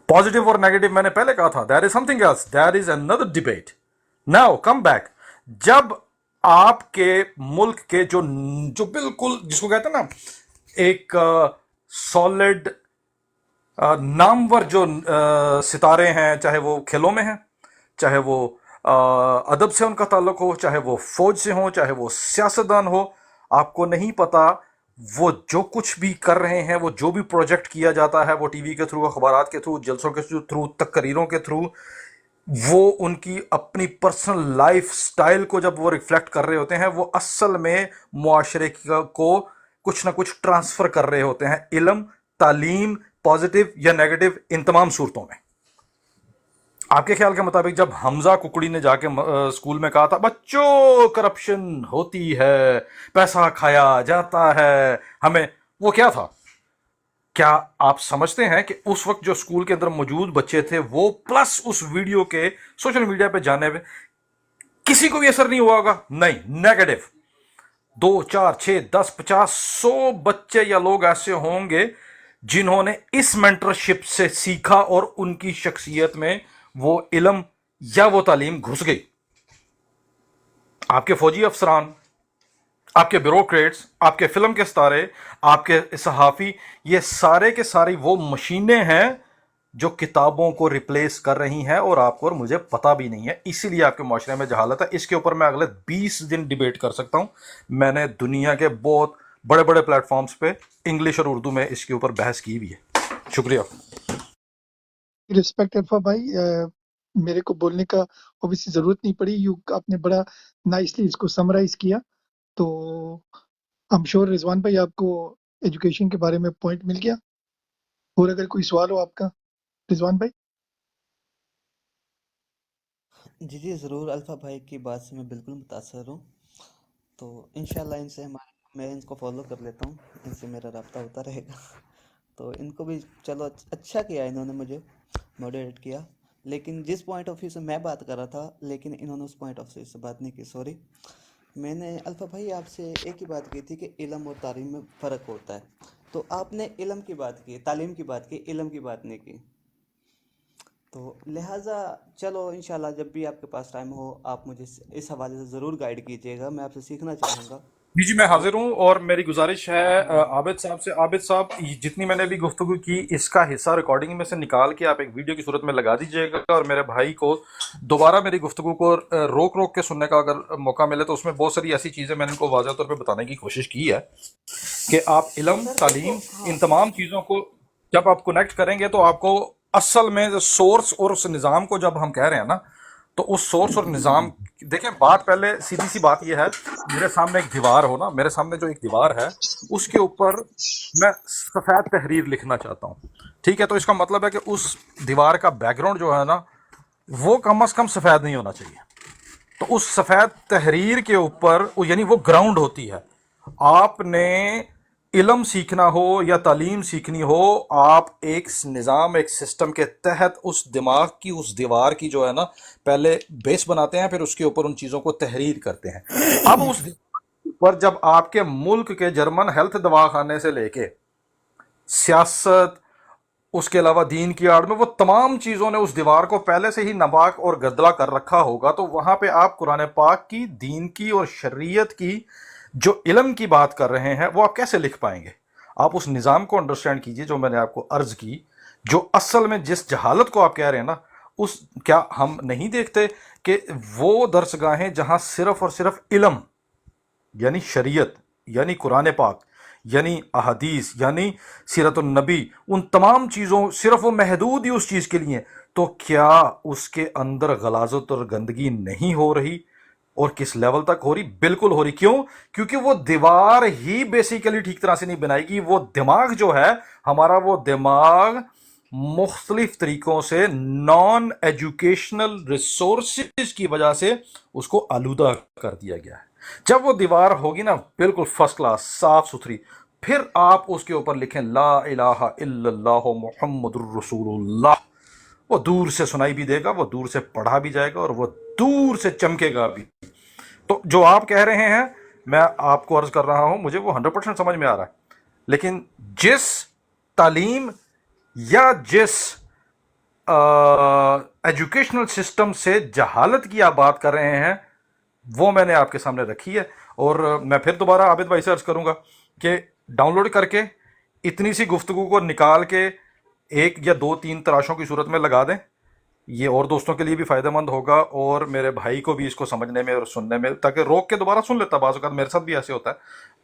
پازیٹیو اور نیگیٹو میں نے پہلے کہا تھا، there is something else, there is another debate. Now come back. جب آپ کے ملک کے جو بالکل جس کو کہتے ہیں نا ایک سالڈ نامور جو ستارے ہیں، چاہے وہ کھیلوں میں ہیں، چاہے وہ ادب سے ان کا تعلق ہو، چاہے وہ فوج سے ہو، چاہے وہ سیاستدان ہو، آپ کو نہیں پتا وہ جو کچھ بھی کر رہے ہیں، وہ جو بھی پروجیکٹ کیا جاتا ہے، وہ ٹی وی کے تھرو، اخبارات کے تھرو، جلسوں کے تھرو، تقریروں کے تھرو، وہ ان کی اپنی پرسنل لائف سٹائل کو جب وہ ریفلیکٹ کر رہے ہوتے ہیں، وہ اصل میں معاشرے کو کچھ نہ کچھ ٹرانسفر کر رہے ہوتے ہیں، علم، تعلیم، پازیٹیو یا نیگیٹو، ان تمام صورتوں میں۔ آپ کے خیال کے مطابق جب حمزہ ککڑی نے جا کے اسکول میں کہا تھا بچوں کرپشن ہوتی ہے، پیسہ کھایا جاتا ہے ہمیں، وہ کیا تھا؟ کیا آپ سمجھتے ہیں کہ اس وقت جو اسکول کے اندر موجود بچے تھے وہ پلس اس ویڈیو کے سوشل میڈیا پہ جانے میں کسی کو بھی اثر نہیں ہوا ہوگا؟ نہیں، نیگیٹو 2 4 6 10 50 100 بچے یا لوگ ایسے ہوں گے جنہوں نے اس مینٹرشپ سے سیکھا اور ان کی شخصیت میں وہ علم یا وہ تعلیم گھس گئی۔ آپ کے فوجی افسران، آپ کے بیوروکریٹس، آپ کے فلم کے ستارے، آپ کے صحافی، یہ سارے کے ساری وہ مشینیں ہیں جو کتابوں کو ریپلیس کر رہی ہیں، اور آپ کو اور مجھے پتہ بھی نہیں ہے۔ اسی لیے آپ کے معاشرے میں جہالت ہے۔ اس کے اوپر میں اگلے 20 دن ڈیبیٹ کر سکتا ہوں۔ میں نے دنیا کے بہت بڑے بڑے پلیٹ فارمز پہ انگلش اور اردو میں اس کے اوپر بحث کی بھی ہے۔ شکریہ۔ رسپیکٹ الفا بھائی، میرے کو بولنے کا اوبیسلی ضرورت نہیں پڑی، آپ نے بڑا نائسلی اس کو سمرائز کیا، تو I'm sure رضوان بھائی آپ کو ایجوکیشن کے بارے میں پوائنٹ مل گیا، اور اگر کوئی سوال ہو آپ کا رضوان بھائی۔ جی ضرور، الفا بھائی کی بات سے میں بالکل متاثر ہوں، تو انشاءاللہ ان سے میں ان کو فالو کر لیتا ہوں، ان سے میرا رابطہ ہوتا رہے گا۔ تو ان کو بھی چلو اچھا کیا انہوں نے مجھے موڈریٹ کیا، لیکن جس پوائنٹ آف ویو سے میں بات کر رہا تھا، لیکن انہوں نے اس پوائنٹ آف ویو سے بات نہیں کی، سوری۔ میں نے الفا بھائی آپ سے ایک ہی بات کی تھی کہ علم اور تعلیم میں فرق ہوتا ہے، تو آپ نے علم کی بات کی، تعلیم کی بات کی، علم کی بات نہیں کی، تو لہٰذا چلو انشاءاللہ جب بھی آپ کے پاس ٹائم ہو آپ مجھے اس حوالے سے ضرور گائیڈ کیجیے گا، میں آپ سے سیکھنا چاہوں گا۔ جی میں حاضر ہوں، اور میری گزارش ہے عابد صاحب سے، عابد صاحب جتنی میں نے بھی گفتگو کی اس کا حصہ ریکارڈنگ میں سے نکال کے آپ ایک ویڈیو کی صورت میں لگا دیجئے گا، اور میرے بھائی کو دوبارہ میری گفتگو کو روک روک کے سننے کا اگر موقع ملے تو اس میں بہت ساری ایسی چیزیں میں نے ان کو واضح طور پہ بتانے کی کوشش کی ہے کہ آپ علم، سر تعلیم، دیکھو، ان تمام چیزوں کو جب آپ کنیکٹ کریں گے تو آپ کو اصل میں سورس اور اس نظام کو جب ہم کہہ رہے ہیں نا، تو اس سورس اور نظام، دیکھیں بات پہلے سیدھی سی بات یہ ہے، میرے سامنے ایک دیوار ہو نا، میرے سامنے جو ایک دیوار ہے اس کے اوپر میں سفید تحریر لکھنا چاہتا ہوں، ٹھیک ہے، تو اس کا مطلب ہے کہ اس دیوار کا بیک گراؤنڈ جو ہے نا وہ کم از کم سفید نہیں ہونا چاہیے۔ تو اس سفید تحریر کے اوپر یعنی وہ گراؤنڈ ہوتی ہے۔ آپ نے علم سیکھنا ہو یا تعلیم سیکھنی ہو، آپ ایک نظام، ایک سسٹم کے تحت اس دماغ کی، اس دیوار کی جو ہے نا پہلے بیس بناتے ہیں، پھر اس کے اوپر ان چیزوں کو تحریر کرتے ہیں۔ اب اس دیوار پر جب آپ کے ملک کے جرمن ہیلتھ دواخانے سے لے کے سیاست، اس کے علاوہ دین کی آڑ میں وہ تمام چیزوں نے اس دیوار کو پہلے سے ہی ناپاک اور گدلا کر رکھا ہوگا، تو وہاں پہ آپ قرآن پاک کی، دین کی اور شریعت کی جو علم کی بات کر رہے ہیں وہ آپ کیسے لکھ پائیں گے؟ آپ اس نظام کو انڈرسٹینڈ کیجئے جو میں نے آپ کو عرض کی، جو اصل میں جس جہالت کو آپ کہہ رہے ہیں نا، کیا ہم نہیں دیکھتے کہ وہ درسگاہیں جہاں صرف اور صرف علم یعنی شریعت، یعنی قرآن پاک، یعنی احادیث، یعنی سیرت النبی، ان تمام چیزوں صرف وہ محدود ہی اس چیز کے لیے، تو کیا اس کے اندر غلاظت اور گندگی نہیں ہو رہی؟ اور کس لیول تک ہو رہی؟ بالکل ہو رہی۔ کیوں؟ کیونکہ وہ دیوار ہی بیسیکلی ٹھیک طرح سے نہیں بنائے گی۔ وہ دماغ جو ہے ہمارا، وہ دماغ مختلف طریقوں سے نان ایجوکیشنل ریسورسز کی وجہ سے اس کو آلودہ کر دیا گیا ہے۔ جب وہ دیوار ہوگی نا بالکل فرسٹ کلاس، صاف ستھری، پھر آپ اس کے اوپر لکھیں لا الہ الا اللہ محمد الرسول اللہ، وہ دور سے سنائی بھی دے گا، وہ دور سے پڑھا بھی جائے گا، اور وہ دور سے چمکے گا بھی۔ تو جو آپ کہہ رہے ہیں میں آپ کو عرض کر رہا ہوں، مجھے وہ 100% سمجھ میں آ رہا ہے، لیکن جس تعلیم یا جس ایجوکیشنل سسٹم سے جہالت کی آپ بات کر رہے ہیں وہ میں نے آپ کے سامنے رکھی ہے۔ اور میں پھر دوبارہ عابد بھائی سے عرض کروں گا کہ ڈاؤن لوڈ کر کے اتنی سی گفتگو کو نکال کے 1 یا 2 3 تراشوں کی صورت میں لگا دیں، یہ اور دوستوں کے لیے بھی فائدہ مند ہوگا، اور میرے بھائی کو بھی اس کو سمجھنے میں اور سننے میں، تاکہ روک کے دوبارہ سن لیتا۔ بعض اوقات میرے ساتھ بھی ایسے ہوتا ہے،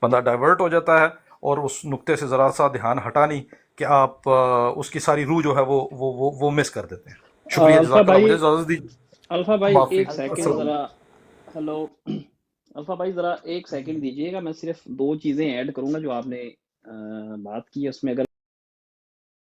بندہ ڈائیورٹ ہو جاتا ہے اور اس نقطے سے ذرا سا دھیان ہٹا نہیں کہ آپ اس کی ساری روح جو ہے وہ مس کر دیتے ہیں. شکریہ، الفا جزاک اللہ. مجھے بھائی اجازت دیجیے. الفا بھائی معافی. ایک سیکنڈ السلام. ذرا، ہلو الفا بھائی ذرا ایک سیکنڈ دیجیے گا، میں صرف 2 چیزیں ایڈ کروں گا جو آپ نے بات کی ہے اس میں. اگر